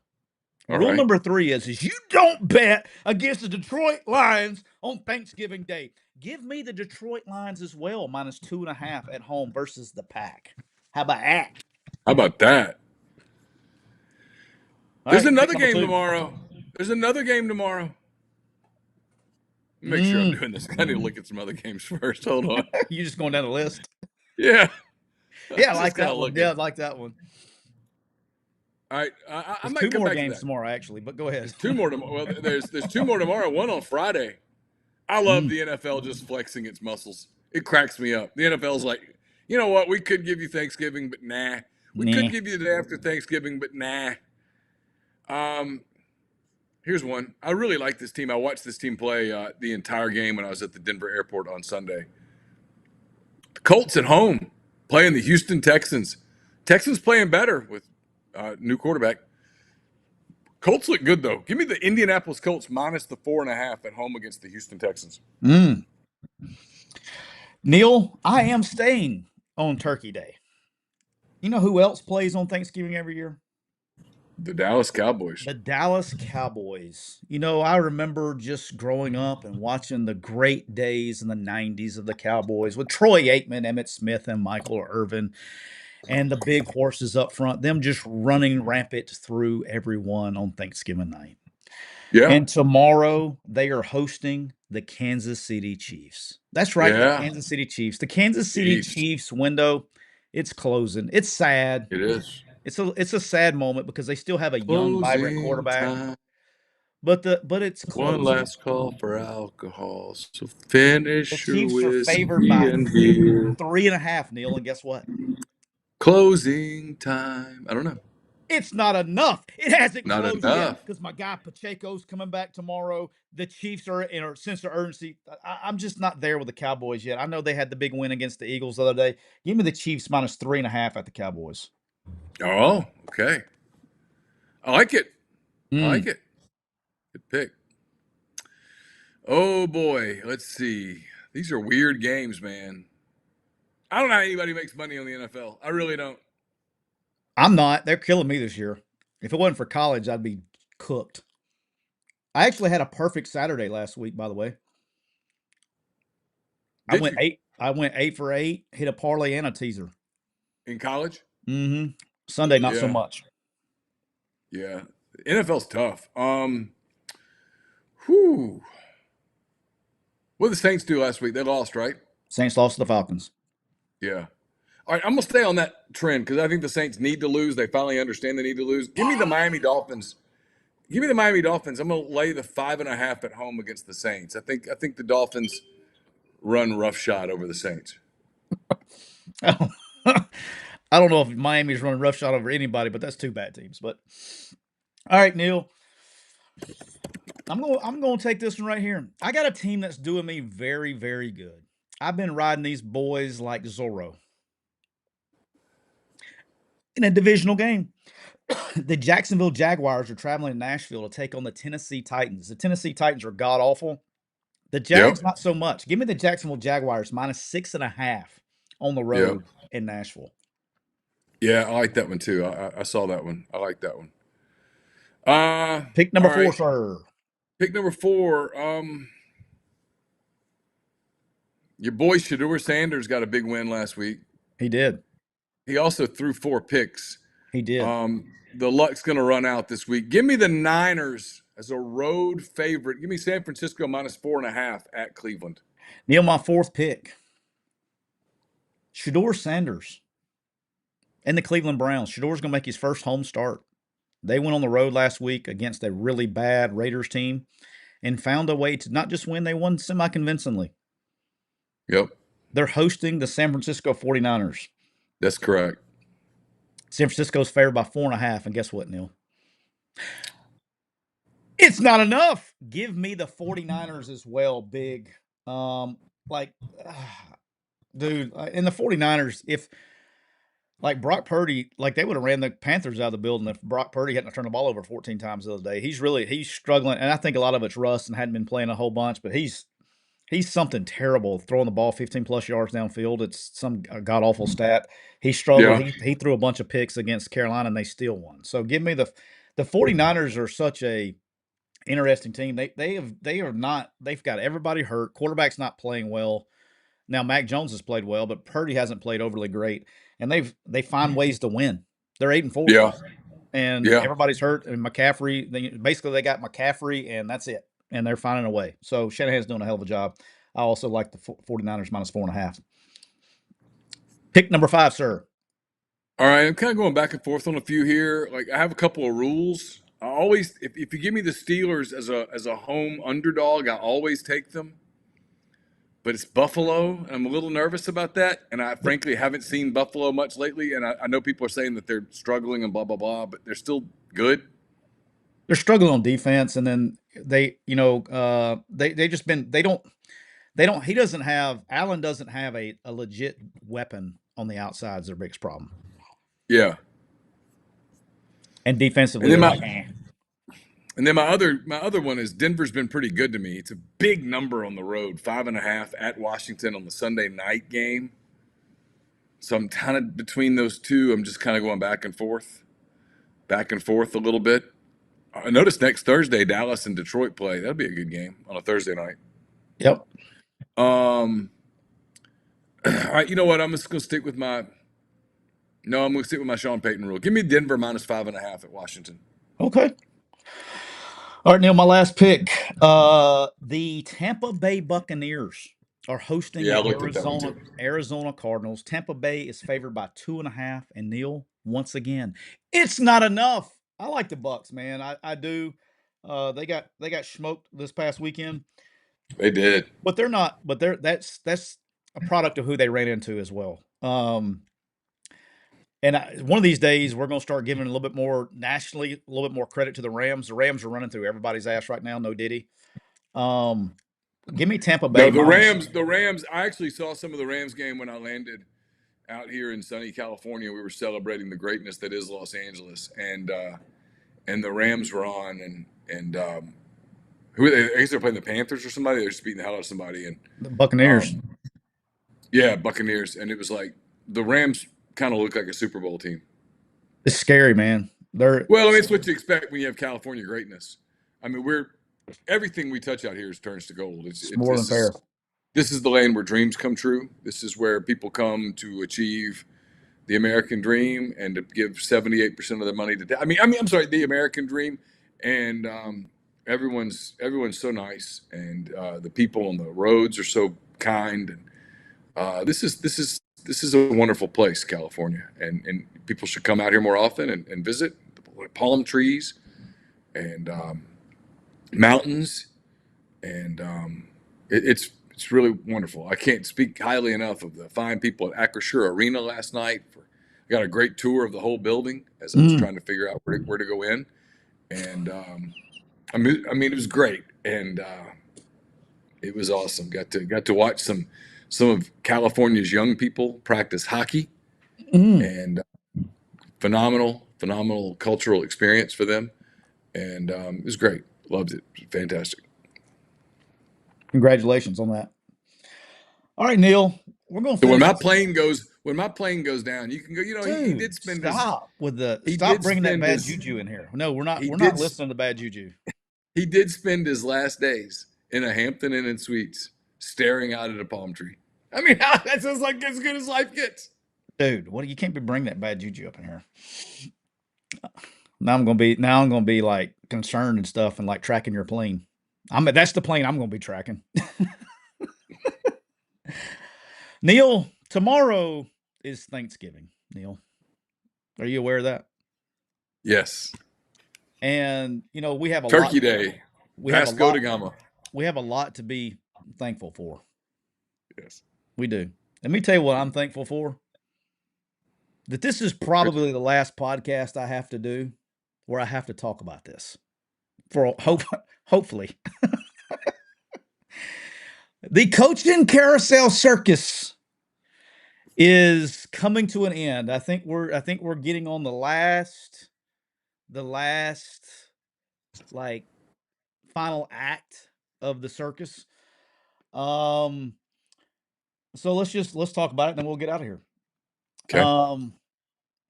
Rule number 3 is you don't bet against the Detroit Lions on Thanksgiving Day. Give me the Detroit Lions as well, minus 2.5 at home versus the Pack. How about that? How about that? There's another game tomorrow. Make sure I'm doing this. I need to look at some other games first. Hold on. You just going down the list? Yeah. Yeah, I like that one. Yeah, I like that one. All right. I might 2 come more back games tomorrow, actually, but go ahead. There's 2 more tomorrow. Well, there's 2 more tomorrow. One on Friday. I love the NFL just flexing its muscles. It cracks me up. The NFL's like, you know what? We could give you Thanksgiving, but nah. We could give you the day after Thanksgiving, but nah. Here's one. I really like this team. I watched this team play the entire game when I was at the Denver airport on Sunday. The Colts at home playing the Houston Texans. Texans playing better with new quarterback. Colts look good, though. Give me the Indianapolis Colts minus the 4.5 at home against the Houston Texans. Neal, I am staying on Turkey Day. You know who else plays on Thanksgiving every year? The Dallas Cowboys. The Dallas Cowboys. You know, I remember just growing up and watching the great days in the 90s of the Cowboys with Troy Aikman, Emmitt Smith, and Michael Irvin, and the big horses up front, them just running rampant through everyone on Thanksgiving night. Yeah. And tomorrow they are hosting the Kansas City Chiefs. That's right, the Kansas City Chiefs. The Kansas City Chiefs window, it's closing. It's sad. It is. It's a sad moment because they still have a young, vibrant quarterback. But it's closing. One last call for alcohol. So finish the Chiefs are favored by 3.5, Neal, and guess what? Closing time. I don't know. It's not enough. It hasn't Not closed enough. yet because my guy Pacheco's coming back tomorrow. The Chiefs are in a sense of urgency. I'm just not there with the Cowboys yet. I know they had the big win against the Eagles the other day. Give me the Chiefs minus 3.5 at the Cowboys. Oh, okay. I like it. I like Mm, it. Good pick. Oh boy, let's see. These are weird games, man. I don't know how anybody makes money on the NFL. I really don't. I'm not. They're killing me this year. If it wasn't for college, I'd be cooked. I actually had a perfect Saturday last week, by the way. I Did went you eight. I went 8 for 8, hit a parlay and a teaser. in college? Mm-hmm. Sunday, not so Yeah, much. yeah. NFL's tough. Whew. What did the Saints do last week? They lost, right? Saints lost to the Falcons. Yeah. All right, I'm gonna stay on that trend because I think the Saints need to lose. They finally understand they need to lose. Give me the Miami Dolphins. Give me the Miami Dolphins. I'm gonna lay the 5.5 at home against the Saints. I think the Dolphins run roughshod over the Saints. I don't know if Miami's running roughshod over anybody, but that's two bad teams. But all right, Neil, I'm gonna take this one right here. I got a team that's doing me very, very good. I've been riding these boys like Zorro in a divisional game. The Jacksonville Jaguars are traveling to Nashville to take on the Tennessee Titans. The Tennessee Titans are god awful. The Yep. Jags, not so much. Give me the Jacksonville Jaguars minus 6.5 on the Yep. road in Nashville. Yeah, I like that one too. I saw that one. I like that one. Pick number All four, right. sir. Pick number 4. Your boy Shador Sanders got a big win last week. He did. He also threw 4 picks. He did. The luck's going to run out this week. Give me the Niners as a road favorite. Give me San Francisco minus 4.5 at Cleveland. Neil, my fourth pick. Shador Sanders and the Cleveland Browns. Shador's going to make his first home start. They went on the road last week against a really bad Raiders team and found a way to not just win, they won semi convincingly. Yep, They're hosting the San Francisco 49ers. that's correct. San Francisco's favored by 4.5. And guess what, Neil? It's not enough. Give me the 49ers as well, big. Um, like, dude, in the 49ers, if like Brock Purdy, like they would have ran the Panthers out of the building if Brock Purdy hadn't turned the ball over 14 times the other day. He's struggling, and I think a lot of it's rust and hadn't been playing a whole bunch, but he's something terrible throwing the ball 15 plus yards downfield. It's some god awful stat. He struggled. Yeah, He threw a bunch of picks against Carolina and they still won. So give me the 49ers are such a interesting team. They are not, they've got everybody hurt. Quarterback's not playing well. Now Mac Jones has played well, but Purdy hasn't played overly great. And they find ways to win. They're 8-4. yeah, And yeah. everybody's hurt. And McCaffrey, basically they got McCaffrey and that's it. And they're finding a way. So Shanahan's doing a hell of a job. I also like the 49ers minus 4.5. Pick number 5, sir. All right, I'm kind of going back and forth on a few here. Like I have a couple of rules. I always, if you give me the Steelers as a home underdog, I always take them. But it's Buffalo, and I'm a little nervous about that. And I frankly haven't seen Buffalo much lately. And I know people are saying that they're struggling and blah blah blah, but they're still good. They're struggling on defense, and then they just been they don't he doesn't have Allen doesn't have a legit weapon on the outside is their biggest problem. Yeah. And And defensively, then they're my like, eh. and then my other one is Denver's been pretty good to me. It's a big number on the road, 5.5 at Washington on the Sunday night game. So I'm kind of between those two. I'm just kind of going back and forth a little bit. I noticed next Thursday Dallas and Detroit play. That'll be a good game on a Thursday night. Yep. Um, all right, you know what? I'm just gonna stick with my no. I'm gonna stick with my Sean Payton rule. Give me Denver minus 5.5 at Washington. Okay. All right, Neil, my last pick. The Tampa Bay Buccaneers are hosting Yeah, I the looked at that one too. Arizona Cardinals. Tampa Bay is favored by 2.5. And Neil, once again, it's not enough. I like the Bucks, man. I do. They got smoked this past weekend, They did. but they're not. But that's a product of who they ran into as well. And one of these days, we're going to start giving a little bit more nationally, a little bit more credit to the Rams. The Rams are running through everybody's ass right now. No Diddy. Give me Tampa No, Bay the minus. Rams. The Rams. I actually saw some of the Rams game when I landed, out here in sunny California. We were celebrating the greatness that is Los Angeles, and the Rams were on, and who I guess they're playing the Panthers or somebody. They're just beating the hell out of somebody, and The Buccaneers. yeah, Buccaneers, and it was like the Rams kind of look like a Super Bowl team. It's scary, man. They're Well, I mean, it's what you expect when you have California greatness. I mean, everything we touch out here turns to gold. it's more than fair. This is the land where dreams come true. This is where people come to achieve the American dream and to give 78% of their money to. I'm sorry, the American dream, and everyone's so nice, and the people on the roads are so kind, and this is a wonderful place, California, and people should come out here more often and visit. Palm trees and mountains, and it's really wonderful. I can't speak highly enough of the fine people at Acrisure Arena last night. I got a great tour of the whole building as I was trying to figure out where to go in, and I mean it was great, and it was awesome. Got to watch some of California's young people practice hockey, and phenomenal cultural experience for them, and it was great. Loved it. Fantastic. Congratulations on that. All right, Neal, we're going to So finish. when my plane goes down, you can go. You know, Dude, he did spend stop he stop did bringing that spend bad his juju in here. No, we're not he we're did not listening to bad juju. he did spend his last days in a Hampton Inn and Suites, staring out at a palm tree. I mean, that's just like as good as life gets. Dude, you can't be bringing that bad juju up in here. Now I'm gonna be like concerned and stuff and like tracking your plane. That's the plane I'm gonna be tracking. Neal, tomorrow is Thanksgiving. Neal, are you aware of that? Yes. And we have a Turkey lot. Day. We have a Vasco da lot. Gama. We have a lot to be thankful for. Yes. We do. Let me tell you what I'm thankful for. That this is probably the last podcast I have to do where I have to talk about this. Hopefully. The Coaching Carousel Circus is coming to an end. I think we're getting on the last like final act of the circus. So let's talk about it and then we'll get out of here. Okay.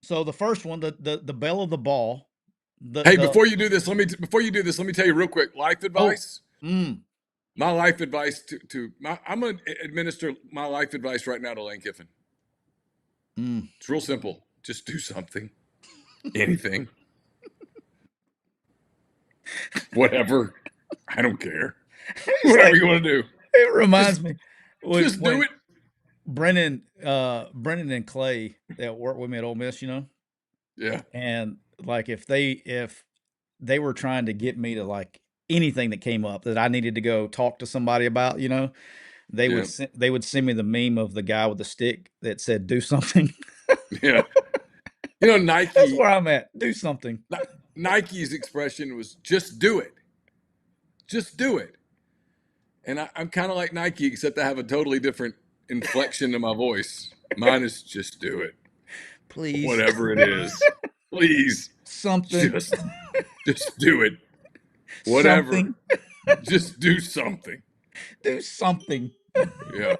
So the first one, the bell of the ball. Hey, before you do this, let me tell you real quick. Life advice. My life advice I'm gonna administer my life advice right now to Lane Kiffin. It's real simple. Just do something. Anything. Whatever. I don't care. Whatever you want to do. It reminds me. Just do it. Brennan and Clay that work with me at Ole Miss, Yeah. and like if they were trying to get me to like anything that came up that I needed to go talk to somebody about, they would send me the meme of the guy with the stick that said "do something." Yeah. Nike. That's where I'm at. Do something. Nike's expression was "just do it." Just do it. And I'm kind of like Nike, except I have a totally different inflection to my voice. Mine is "just do it." Please. Whatever it is. Please. Something. Just do it. Whatever. Something. Just do something. Do something. Yeah.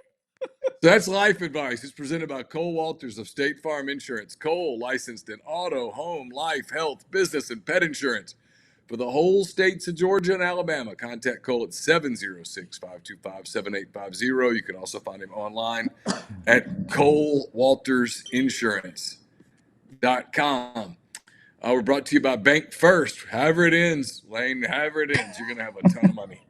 So that's life advice. It's presented by Cole Walters of State Farm Insurance. Cole, licensed in auto, home, life, health, business, and pet insurance for the whole states of Georgia and Alabama. Contact Cole at 706-525-7850. You can also find him online at ColeWaltersInsurance.com. We're brought to you by Bank First. However it ends, Lane, however it ends, you're going to have a ton of money.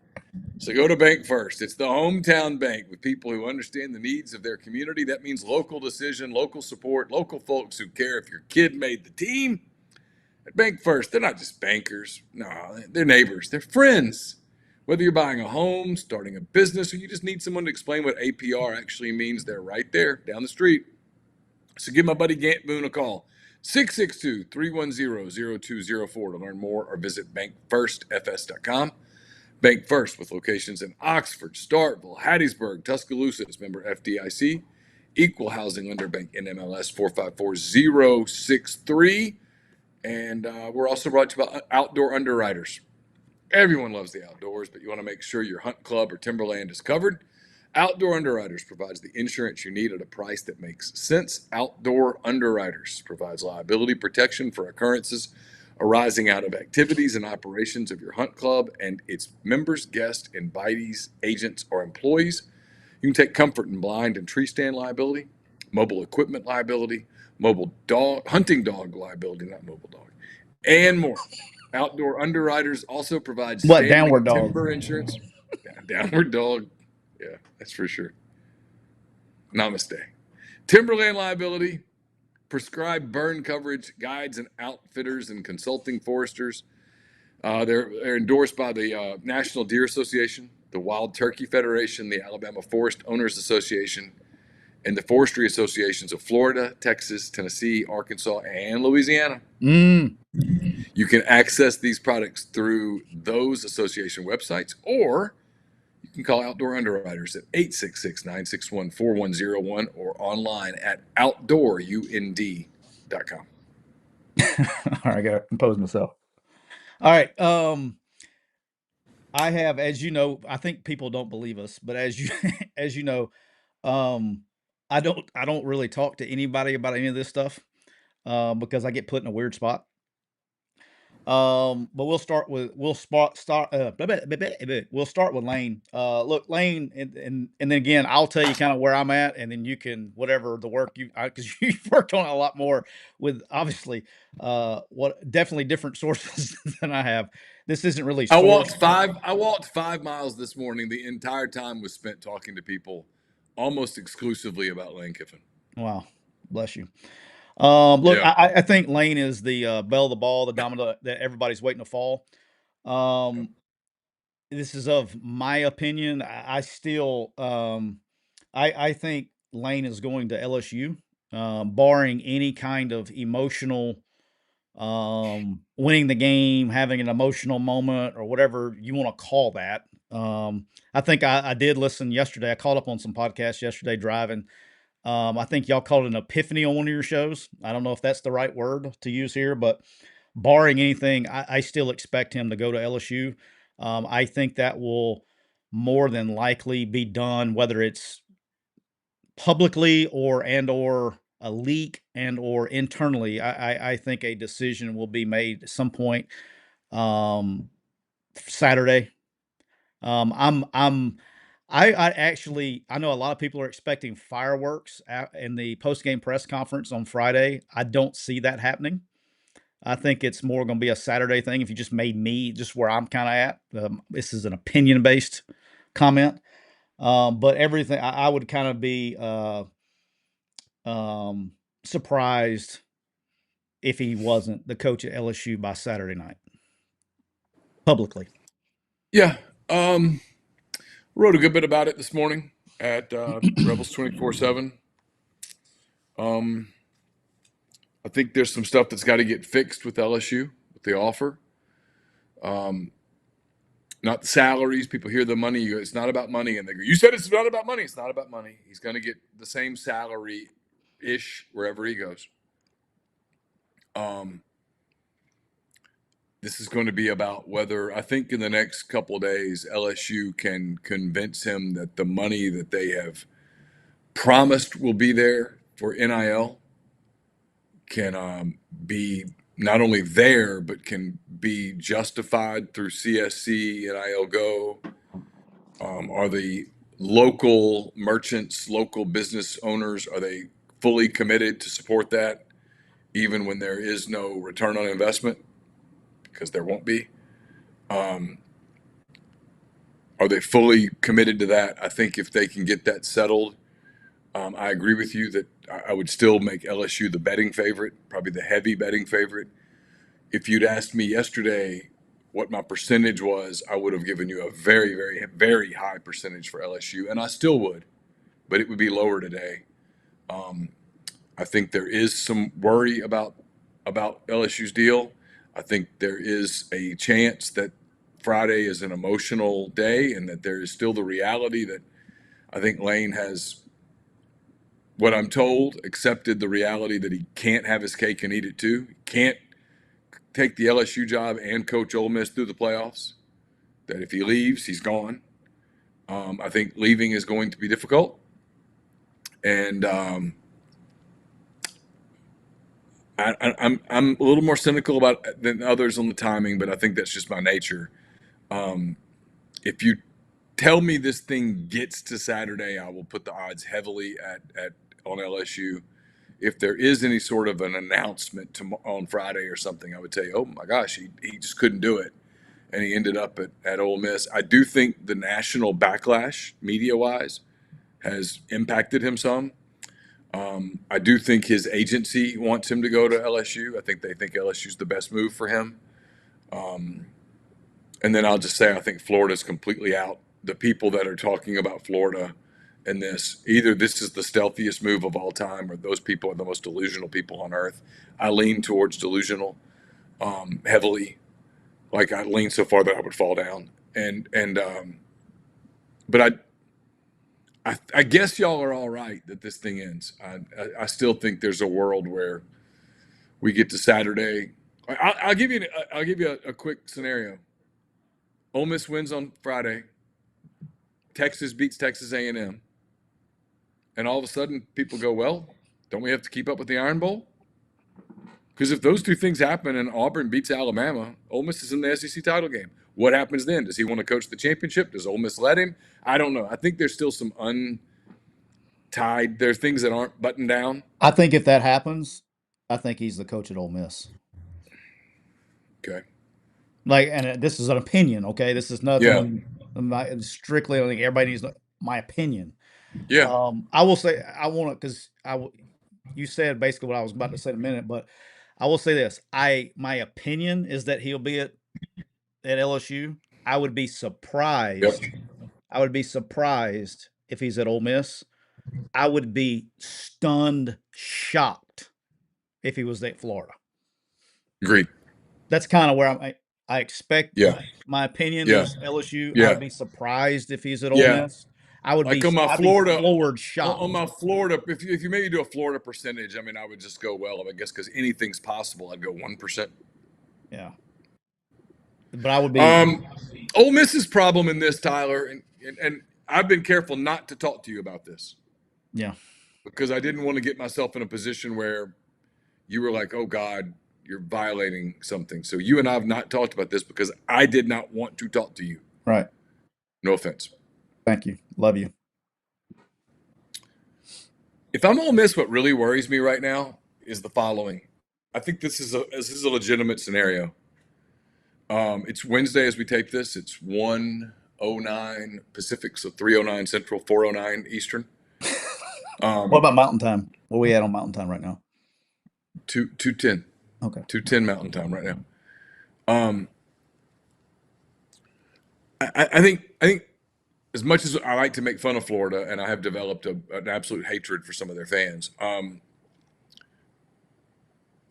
So go to Bank First. It's the hometown bank with people who understand the needs of their community. That means local decision, local support, local folks who care if your kid made the team. At Bank First, they're not just bankers. No, they're neighbors. They're friends. Whether you're buying a home, starting a business, or you just need someone to explain what APR actually means, they're right there down the street. So give my buddy Gant Boone a call. 662-310-0204 to learn more or visit bankfirstfs.com. Bank First with locations in Oxford, Starkville, Hattiesburg, Tuscaloosa, is member FDIC, equal housing lender bank NMLS 454063. And we're also brought to you by Outdoor Underwriters. Everyone loves the outdoors, but you want to make sure your hunt club or timberland is covered. Outdoor Underwriters provides the insurance you need at a price that makes sense. Outdoor Underwriters provides liability protection for occurrences arising out of activities and operations of your hunt club and its members, guests, invitees, agents, or employees. You can take comfort in blind and tree stand liability, mobile equipment liability, mobile dog, hunting dog liability, not mobile dog, and more. Outdoor Underwriters also provides What standing downward dog? timber insurance. Downward dog. Yeah, that's for sure. Namaste. Timberland liability, prescribed burn coverage, guides and outfitters and consulting foresters. They're endorsed by the National Deer Association, the Wild Turkey Federation, the Alabama Forest Owners Association, and the Forestry Associations of Florida, Texas, Tennessee, Arkansas, and Louisiana. Mm. You can access these products through those association websites, or you can call Outdoor Underwriters at 866-961-4101 or online at outdoorund.com. All right, I gotta compose myself. All right. I have, as you know, I think people don't believe us, but as you as you know, um, I don't really talk to anybody about any of this stuff, because I get put in a weird spot. But we'll start with Lane. Look, Lane, and then again, I'll tell you kind of where I'm at, and then you can whatever the work because you've worked on it a lot more with obviously what definitely different sources than I have. This isn't really sourced. I walked 5 miles this morning. The entire time was spent talking to people almost exclusively about Lane Kiffin. Wow, bless you. Look, Yeah. I think Lane is the bell of the ball, the domino that everybody's waiting to fall. Yep. Um, this is of my opinion. I still, I think Lane is going to LSU, barring any kind of emotional, winning the game, having an emotional moment, or whatever you want to call that. I think I did listen yesterday. I caught up on some podcasts yesterday driving. I think y'all called it an epiphany on one of your shows. I don't know if that's the right word to use here, but barring anything, I still expect him to go to LSU. I think that will more than likely be done, whether it's publicly or a leak or internally. I think a decision will be made at some point Saturday. Um, I'm I'm I actually I know a lot of people are expecting fireworks in the post game press conference on Friday. I don't see that happening. I think it's more going to be a Saturday thing. If you just made me just where I'm kind of at, this is an opinion based comment. But everything I would kind of be surprised if he wasn't the coach at LSU by Saturday night publicly. Yeah. Wrote a good bit about it this morning at Rebels 24/7. Um, I think there's some stuff that's got to get fixed with LSU with the offer. Um, Not the salaries. People hear the money. It's not about money, and they go, "You said it's not about money." It's not about money. He's going to get the same salary ish wherever he goes. Um, this is going to be about whether I think in the next couple of days LSU can convince him that the money that they have promised will be there for NIL can be not only there but can be justified through CSC, NIL Go. Are the local merchants, local business owners, are they fully committed to support that, even when there is no return on investment? Because there won't be. Um, are they fully committed to that? I think if they can get that settled, I agree with you that I would still make LSU the betting favorite, probably the heavy betting favorite. If you'd asked me yesterday what my percentage was, I would have given you a very, very, very high percentage for LSU, and I still would, but it would be lower today. Um, I think there is some worry about LSU's deal. I think there is a chance that Friday is an emotional day, and that there is still the reality that I think Lane has what I'm told, accepted the reality that he can't have his cake and eat it too. He can't take the LSU job and coach Ole Miss through the playoffs. That if he leaves, he's gone. I think leaving is going to be difficult, and I'm a little more cynical about than others on the timing, but I think that's just my nature. If you tell me this thing gets to Saturday, I will put the odds heavily at on LSU. If there is any sort of an announcement on Friday or something, I would say, oh my gosh, he just couldn't do it, and he ended up at Ole Miss. I do think the national backlash, media wise, has impacted him some. I do think his agency wants him to go to LSU. I think they think LSU's the best move for him. And then I'll just say I think Florida's completely out. The people that are talking about Florida and this, either this is the stealthiest move of all time or those people are the most delusional people on earth. I lean towards delusional heavily. Like I lean so far that I would fall down. But I guess y'all are all right that this thing ends. I still think there's a world where we get to Saturday. I'll give you a quick scenario. Ole Miss wins on Friday. Texas beats Texas A&M, and all of a sudden people go, well, don't we have to keep up with the Iron Bowl? Because if those two things happen and Auburn beats Alabama, Ole Miss is in the SEC title game. What happens then? Does he want to coach the championship? Does Ole Miss let him? I don't know. I think there's still some untied. There are things that aren't buttoned down. I think if that happens, I think he's the coach at Ole Miss. Okay. Like, and this is an opinion. Okay, this is nothing. Yeah. Strictly, I think everybody needs my opinion. Yeah. I will say I want to because you said basically what I was about to say in a minute, but I will say this: my opinion is that he'll be at LSU. I would be surprised. Yep. I would be surprised if he's at Ole Miss. I would be stunned, shocked if he was at Florida. Agreed. That's kind of where I expect. Yeah. My opinion Yeah. is LSU. I Yeah. would be surprised if he's at Ole Yeah. Miss. I would Like be on my I'd Florida, be floored, shocked. on my Florida, if you maybe do a Florida percentage, I mean, I would just go, well, I guess because anything's possible, I'd go 1%. Yeah. But I would be. Ole Miss's problem in this, Tyler, and I've been careful not to talk to you about this. Yeah. Because I didn't want to get myself in a position where you were like, oh God, you're violating something. So you and I have not talked about this because I did not want to talk to you. Right. No offense. Thank you. Love you. If I'm Ole Miss, what really worries me right now is the following. I think this is a legitimate scenario. It's Wednesday as we tape this. It's 1:09 Pacific, so 3:09 Central, 4:09 Eastern. What about Mountain Time? What are we at on Mountain Time right now? 2:10. Okay. 2:10 Mountain Time right now. I think as much as I like to make fun of Florida, and I have developed an absolute hatred for some of their fans,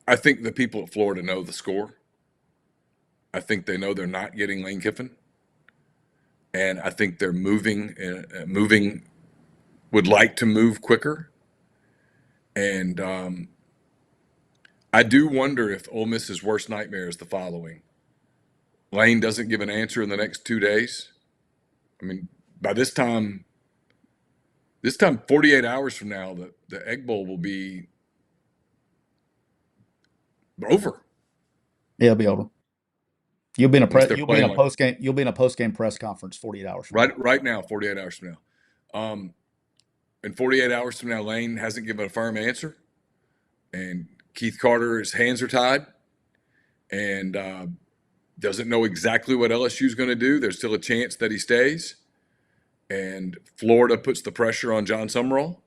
I think the people at Florida know the score. I think they know they're not getting Lane Kiffin, and I think they're moving would like to move quicker. And I do wonder if Ole Miss's worst nightmare is the following. Lane doesn't give an answer in the next 2 days. I mean, by this time 48 hours from now, the Egg Bowl will be over. Yeah, it'll be over. You'll be in a You'll be in a post game press conference 48 hours from now. Right now, 48 hours from now. And 48 hours from now, Lane hasn't given a firm answer. And Keith Carter's hands are tied and doesn't know exactly what LSU is going to do. There's still a chance that he stays. And Florida puts the pressure on John Summerall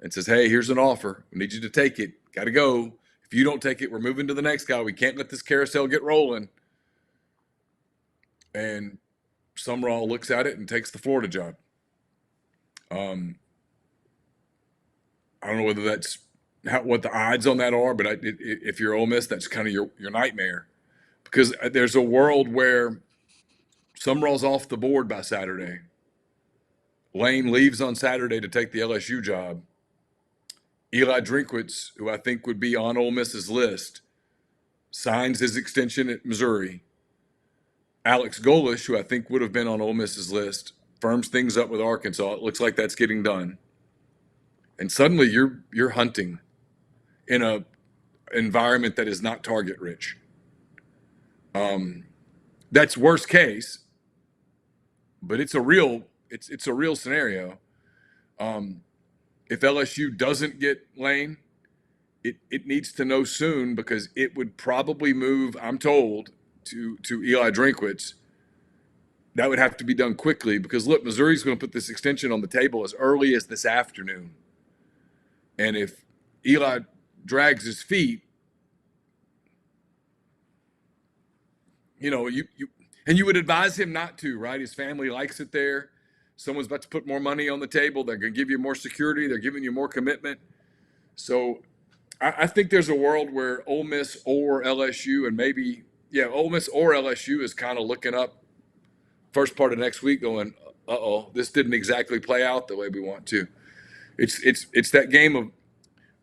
and says, hey, here's an offer. We need you to take it. Got to go. If you don't take it, we're moving to the next guy. We can't let this carousel get rolling. And Summerall looks at it and takes the Florida job. I don't know whether that's what the odds on that are, but if you're Ole Miss, that's kind of your nightmare. Because there's a world where Summerall's off the board by Saturday. Lane leaves on Saturday to take the LSU job. Eli Drinkwitz, who I think would be on Ole Miss's list, signs his extension at Missouri. Alex Golish, who I think would have been on Ole Miss's list, firms things up with Arkansas. It looks like that's getting done, and suddenly you're hunting in a environment that is not target rich. That's worst case, but it's a real scenario. If LSU doesn't get Lane, it needs to know soon because it would probably move, I'm told, to Eli Drinkwitz. That would have to be done quickly because look, Missouri's going to put this extension on the table as early as this afternoon. And if Eli drags his feet, you would advise him not to, right? His family likes it there. Someone's about to put more money on the table. They're going to give you more security. They're giving you more commitment. So I think there's a world where Ole Miss or LSU, and maybe, Ole Miss or LSU is kind of looking up first part of next week going, uh-oh, this didn't exactly play out the way we want to. It's that game of,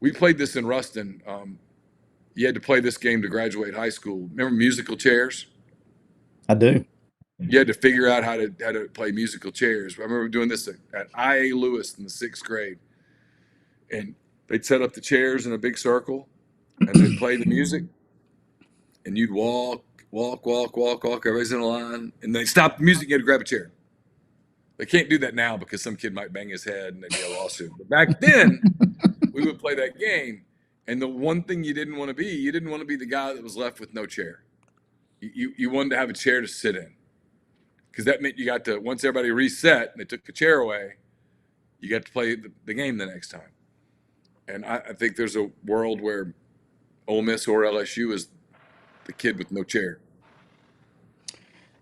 we played this in Ruston. You had to play this game to graduate high school. Remember musical chairs? I do. You had to figure out how to play musical chairs. I remember doing this at I.A. Lewis in the 6th grade. And they'd set up the chairs in a big circle and they'd play the music. And you'd walk. Everybody's in a line. And they stop the music. You had to grab a chair. They can't do that now because some kid might bang his head and there'd be a lawsuit. But back then, we would play that game. And the one thing you didn't want to be the guy that was left with no chair. You wanted to have a chair to sit in. Because that meant you got to, once everybody reset and they took the chair away, you got to play the game the next time. And I think there's a world where Ole Miss or LSU is the kid with no chair.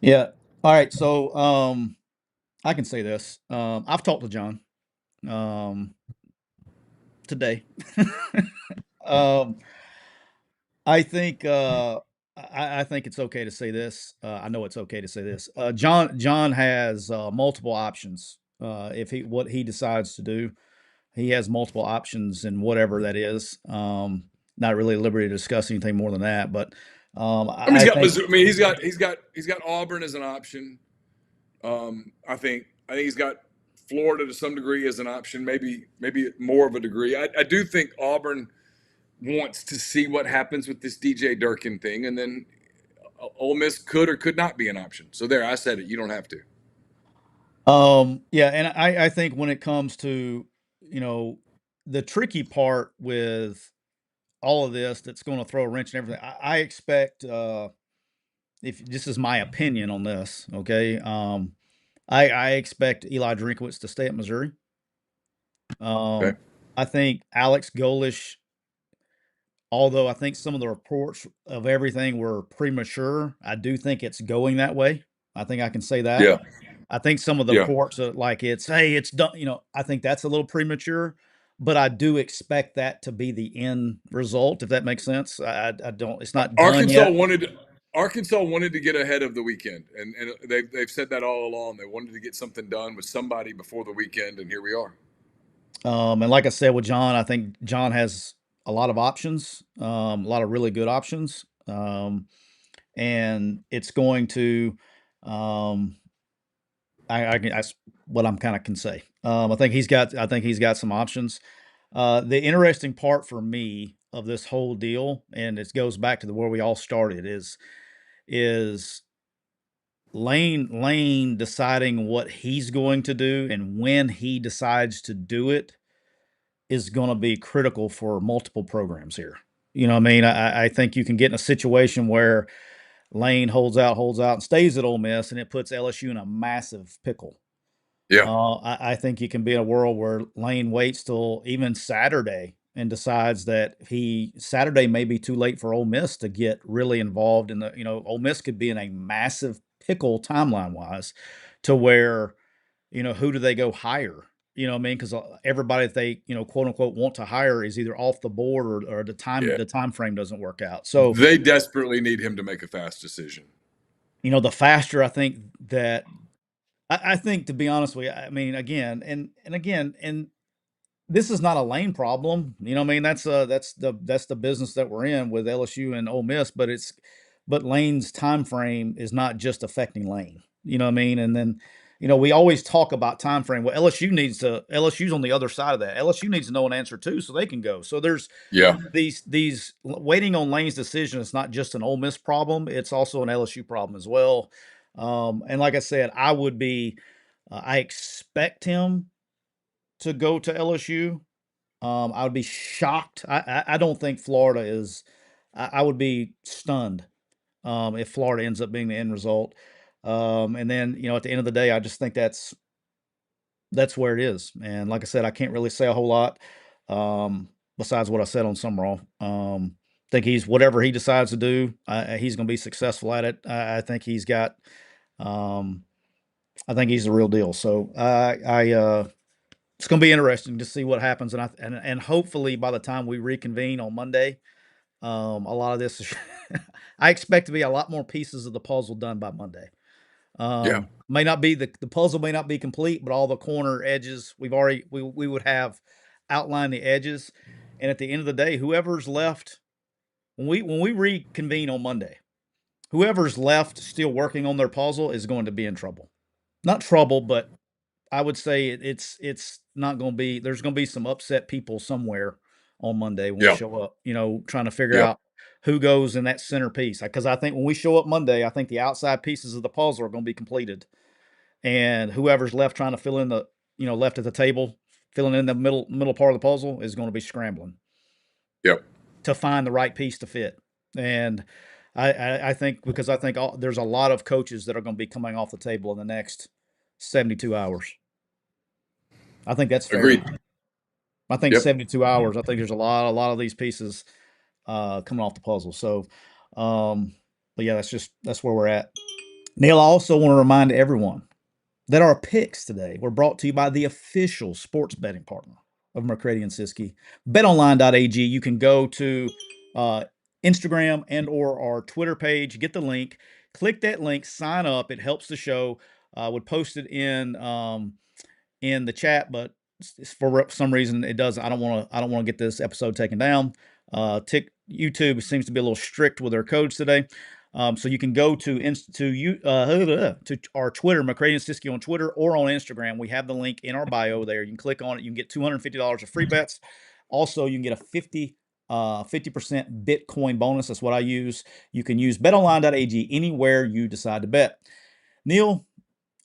Yeah. All right. So I can say this. I've talked to John today. um, I think I think it's okay to say this. I know it's okay to say this. John has multiple options. If what he decides to do, he has multiple options in whatever that is. Not really at liberty to discuss anything more than that, but I mean, I think he's got Auburn as an option. I think he's got Florida to some degree as an option, maybe more of a degree. I do think Auburn wants to see what happens with this DJ Durkin thing, and then Ole Miss could or could not be an option. So there, I said it. You don't have to. Yeah, and I think when it comes to, you know, the tricky part with all of this that's going to throw a wrench in everything, I expect, if this is my opinion on this, okay, I expect Eli Drinkwitz to stay at Missouri. Okay. I think Alex Golish, although I think some of the reports of everything were premature, I do think it's going that way. I think I can say that. Yeah. I think some of the Yeah. reports are like it's, hey, it's done. I think that's a little premature, but I do expect that to be the end result, if that makes sense. I don't. It's not done Arkansas yet. wanted Arkansas wanted to get ahead of the weekend, and they've said that all along. They wanted to get something done with somebody before the weekend, and here we are. And like I said with John, I think John has a lot of options, a lot of really good options, and it's going to. Um, I can. That's what I'm kind of can say. I think he's got. I think he's got some options. The interesting part for me of this whole deal, and it goes back to where we all started, is Lane deciding what he's going to do and when he decides to do it is going to be critical for multiple programs here. You know what I mean? I think you can get in a situation where Lane holds out, and stays at Ole Miss, and it puts LSU in a massive pickle. Yeah. I think you can be in a world where Lane waits till even Saturday and decides that Saturday may be too late for Ole Miss to get really involved in the. Ole Miss could be in a massive pickle timeline wise, to where who do they go hire? You know what I mean? Because everybody that they quote unquote want to hire is either off the board or Yeah. the time frame doesn't work out. So They desperately need him to make a fast decision. the faster I think that I think, to be honest with you, I mean, again, and again, and this is not a lane problem. You know what I mean? That's the business that we're in with LSU and Ole Miss, but Lane's time frame is not just affecting Lane. You know what I mean? And then, we always talk about time frame. Well, LSU's on the other side of that. LSU needs to know an answer too, so they can go. So there's Yeah. these waiting on Lane's decision. It's not just an Ole Miss problem; it's also an LSU problem as well. And like I said, I expect him to go to LSU. I would be shocked. I don't think Florida is. I would be stunned if Florida ends up being the end result. And then at the end of the day, I just think that's where it is. And like I said, I can't really say a whole lot besides what I said on Summerall. Think he's whatever he decides to do, he's going to be successful at it. I think he's got. Um, I think he's the real deal. So it's going to be interesting to see what happens, and hopefully by the time we reconvene on Monday, a lot of this, I expect to be a lot more pieces of the puzzle done by Monday. Yeah. May not be the puzzle may not be complete, but all the corner edges we would have outlined the edges, and at the end of the day, whoever's left when we reconvene on Monday, whoever's left still working on their puzzle is going to be in trouble. Not trouble, but I would say it's not going to be. There's going to be some upset people somewhere on Monday when we Yeah. show up. Trying to figure Yeah. out who goes in that centerpiece. Because I think when we show up Monday, I think the outside pieces of the puzzle are going to be completed, and whoever's left trying to fill in left at the table, filling in the middle part of the puzzle is going to be scrambling Yeah. to find the right piece to fit. And I think because I think there's a lot of coaches that are going to be coming off the table in the next 72 hours. I think that's fair. Agreed. I think Yep. 72 hours. I think there's a lot of these pieces coming off the puzzle. So, but yeah, that's where we're at. Neil, I also want to remind everyone that our picks today were brought to you by the official sports betting partner of McCready and Siskey, BetOnline.ag. You can go to uh, Instagram and or our Twitter page, get the link, click that link, sign up. It helps the show. Would post it in the chat, but for some reason it does. I don't want to get this episode taken down. YouTube seems to be a little strict with their codes today. So you can go to our Twitter, McCready and Siskey on Twitter or on Instagram. We have the link in our bio there. You can click on it. You can get $250 of free bets. Also, you can get a 50% Bitcoin bonus. That's what I use. You can use betonline.ag anywhere you decide to bet. Neil,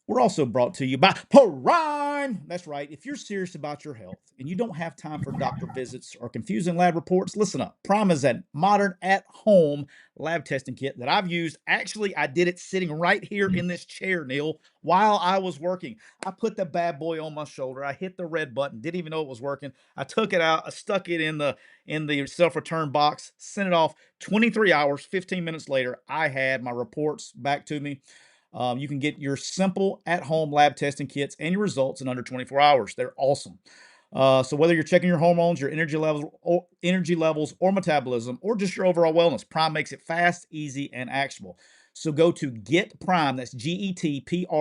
we're also brought to you by Prime. That's right. If you're serious about your health and you don't have time for doctor visits or confusing lab reports, listen up. Prime is a modern at-home lab testing kit that I've used. Actually, I did it sitting right here in this chair, Neil, while I was working. I put the bad boy on my shoulder. I hit the red button. Didn't even know it was working. I took it out. I stuck it in the self-return box. Sent it off. 23 hours. 15 minutes later, I had my reports back to me. You can get your simple at-home lab testing kits and your results in under 24 hours. They're awesome. So whether you're checking your hormones, your energy levels, or metabolism, or just your overall wellness, Prime makes it fast, easy, and actionable. So go to Get Prime. That's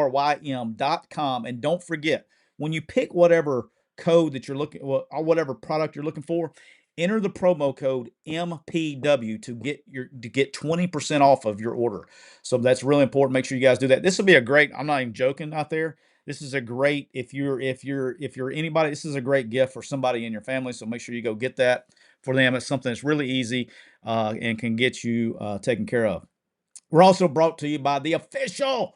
GETPRYM.com, and don't forget when you pick whatever code that you're looking or whatever product you're looking for, enter the promo code MPW to get 20% off of your order. So that's really important. Make sure you guys do that. This will be a great. I'm not even joking out there. This is a great if you're anybody. This is a great gift for somebody in your family. So make sure you go get that for them. It's something that's really easy and can get you taken care of. We're also brought to you by the official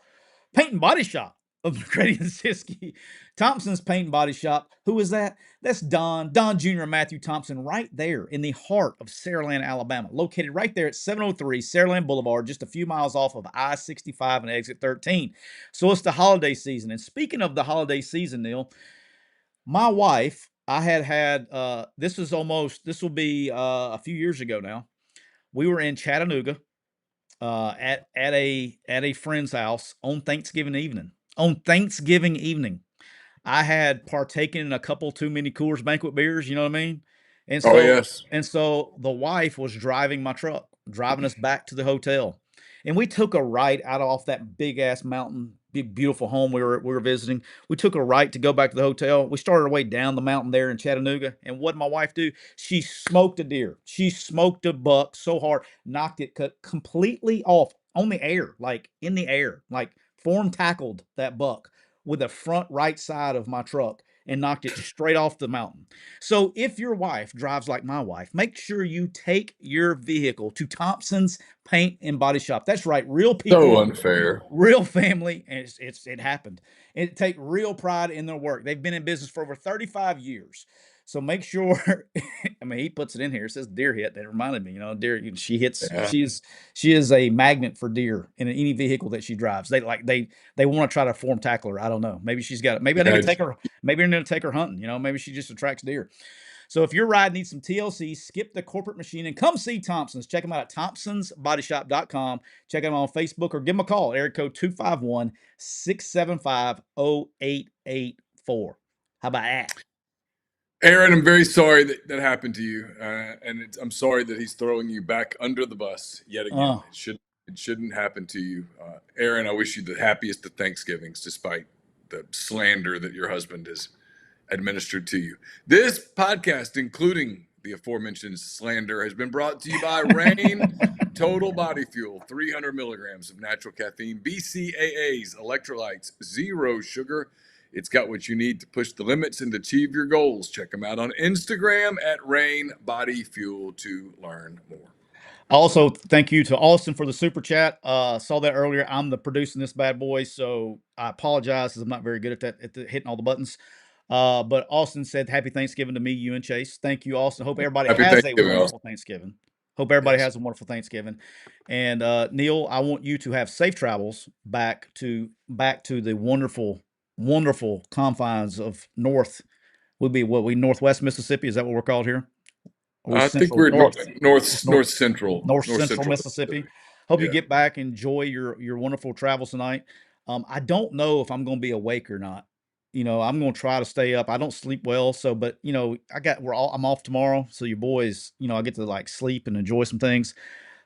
paint and body shop of McCready and Siskey. Thompson's Paint and Body Shop. Who is that? That's Don Jr. and Matthew Thompson right there in the heart of Saraland, Alabama. Located right there at 703 Saraland Boulevard, just a few miles off of I-65 and exit 13. So it's the holiday season. And speaking of the holiday season, Neil, my wife, I had this will be a few years ago now. We were in Chattanooga at a friend's house on Thanksgiving evening. On Thanksgiving evening, I had partaken in a couple too many Coors Banquet beers. You know what I mean? And Oh so yes. and so the wife was driving my truck, driving us back to the hotel, and we took a right out off that big ass mountain big beautiful home we were visiting. We took a right to go back to the hotel. We started our way down the mountain there in Chattanooga, and what did my wife do? She smoked a deer. She smoked a buck so hard, knocked it completely off on the air, like in the air, like form tackled that buck with the front right side of my truck and knocked it straight off the mountain. So if your wife drives like my wife, make sure you take your vehicle to Thompson's Paint and Body Shop. That's right, real So people, unfair. real family, and it happened. It take real pride in their work. They've been in business for over 35 years. So make sure. I mean, he puts it in here. It says deer hit. That reminded me, deer. She hits. Yeah. She is a magnet for deer in any vehicle that she drives. They want to try to form tackle her. I don't know. Maybe she's got. Maybe I need to Yeah. take her. Maybe I need to take her hunting. Maybe she just attracts deer. So if your ride needs some TLC, skip the corporate machine and come see Thompson's. Check them out at thompsonsbodyshop.com. Check them out on Facebook or give them a call. Area code 251-675-0884. How about that? Aaron, I'm very sorry that happened to you, and I'm sorry that he's throwing you back under the bus yet again. Oh, It shouldn't happen to you, Aaron. I wish you the happiest of Thanksgivings, despite the slander that your husband has administered to you. This podcast, including the aforementioned slander, has been brought to you by Rain Total Body Fuel, 300 milligrams of natural caffeine, BCAAs, electrolytes, zero sugar. It's got what you need to push the limits and achieve your goals. Check them out on Instagram at Rain Body Fuel to learn more. also, thank you to Austin for the super chat. Saw that earlier. I'm the producing this bad boy, so I apologize because I'm not very good at that, hitting all the buttons. But Austin said, "Happy Thanksgiving to me, you and Chase." Thank you, Austin. Hope everybody Happy has a Thanksgiving, wonderful Austin. Thanksgiving. Hope everybody Yes. has a wonderful Thanksgiving. And Neal, I want you to have safe travels back to the wonderful, wonderful confines of North. Would be what we Northwest Mississippi. Is that what we're called here? Or we I think Central we're North? North Central, North Central Mississippi. Hope you Yeah. get back, enjoy your wonderful travels tonight. I don't know if I'm going to be awake or not. I'm going to try to stay up. I don't sleep well, so but I'm off tomorrow, so your boys, I get to like sleep and enjoy some things.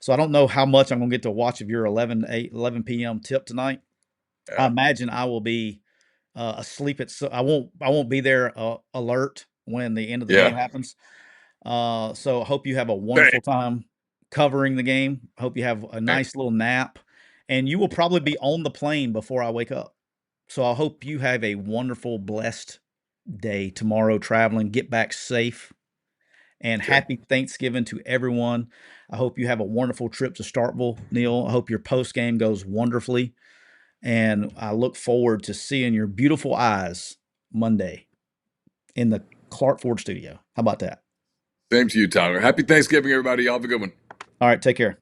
So I don't know how much I'm going to get to watch of your 11 p.m. tip tonight. I Yeah. imagine I will be asleep I won't be there alert when the end of the game Yeah. happens. So I hope you have a Same. wonderful time covering the game. I hope you have a nice little nap, and you will probably be on the plane before I wake up. So I hope you have a wonderful, blessed day tomorrow traveling. Get back safe, and Okay. happy Thanksgiving to everyone. I hope you have a wonderful trip to Starkville, Neal. I hope your post game goes wonderfully, and I look forward to seeing your beautiful eyes Monday in the Clark Ford studio. How about that? Same to you, Tyler. Happy Thanksgiving, everybody. Y'all have a good one. All right, take care.